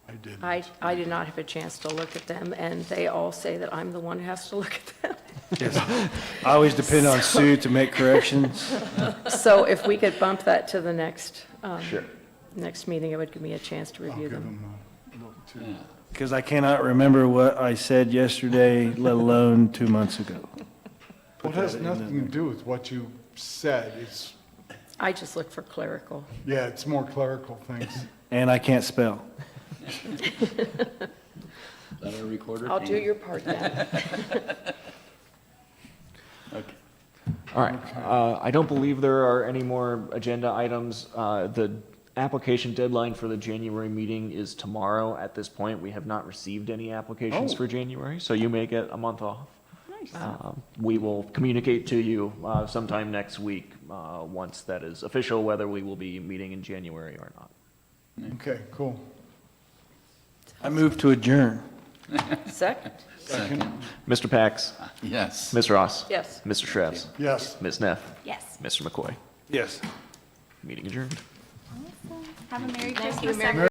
I did. I did not have a chance to look at them, and they all say that I'm the one who has to look at them. Yes. I always depend on Sue to make corrections. So if we could bump that to the next, Sure. next meeting, it would give me a chance to I'll review give them. them a look too. Because I cannot remember what I said yesterday, let alone 2 months ago. Well, it has nothing to do with what you said. It's, I just look for clerical. yeah, it's more clerical things. And I can't spell. Is that a recorder? I'll do your part then. Okay. All right. I don't believe there are any more agenda items. The application deadline for the January meeting is tomorrow. At this point, we have not received any applications for January, so you may get a month off. We will communicate to you sometime next week, once that is official, whether we will be meeting in January or not. Okay, cool. I move to adjourn. Second? Second. Mr. Pax? Yes. Ms. Ross? Yes. Mr. Shrevs? Yes. Ms. Neff? Yes. Mr. McCoy? Yes. Meeting adjourned. Have a Merry Thank you, Christmas, Merry everyone.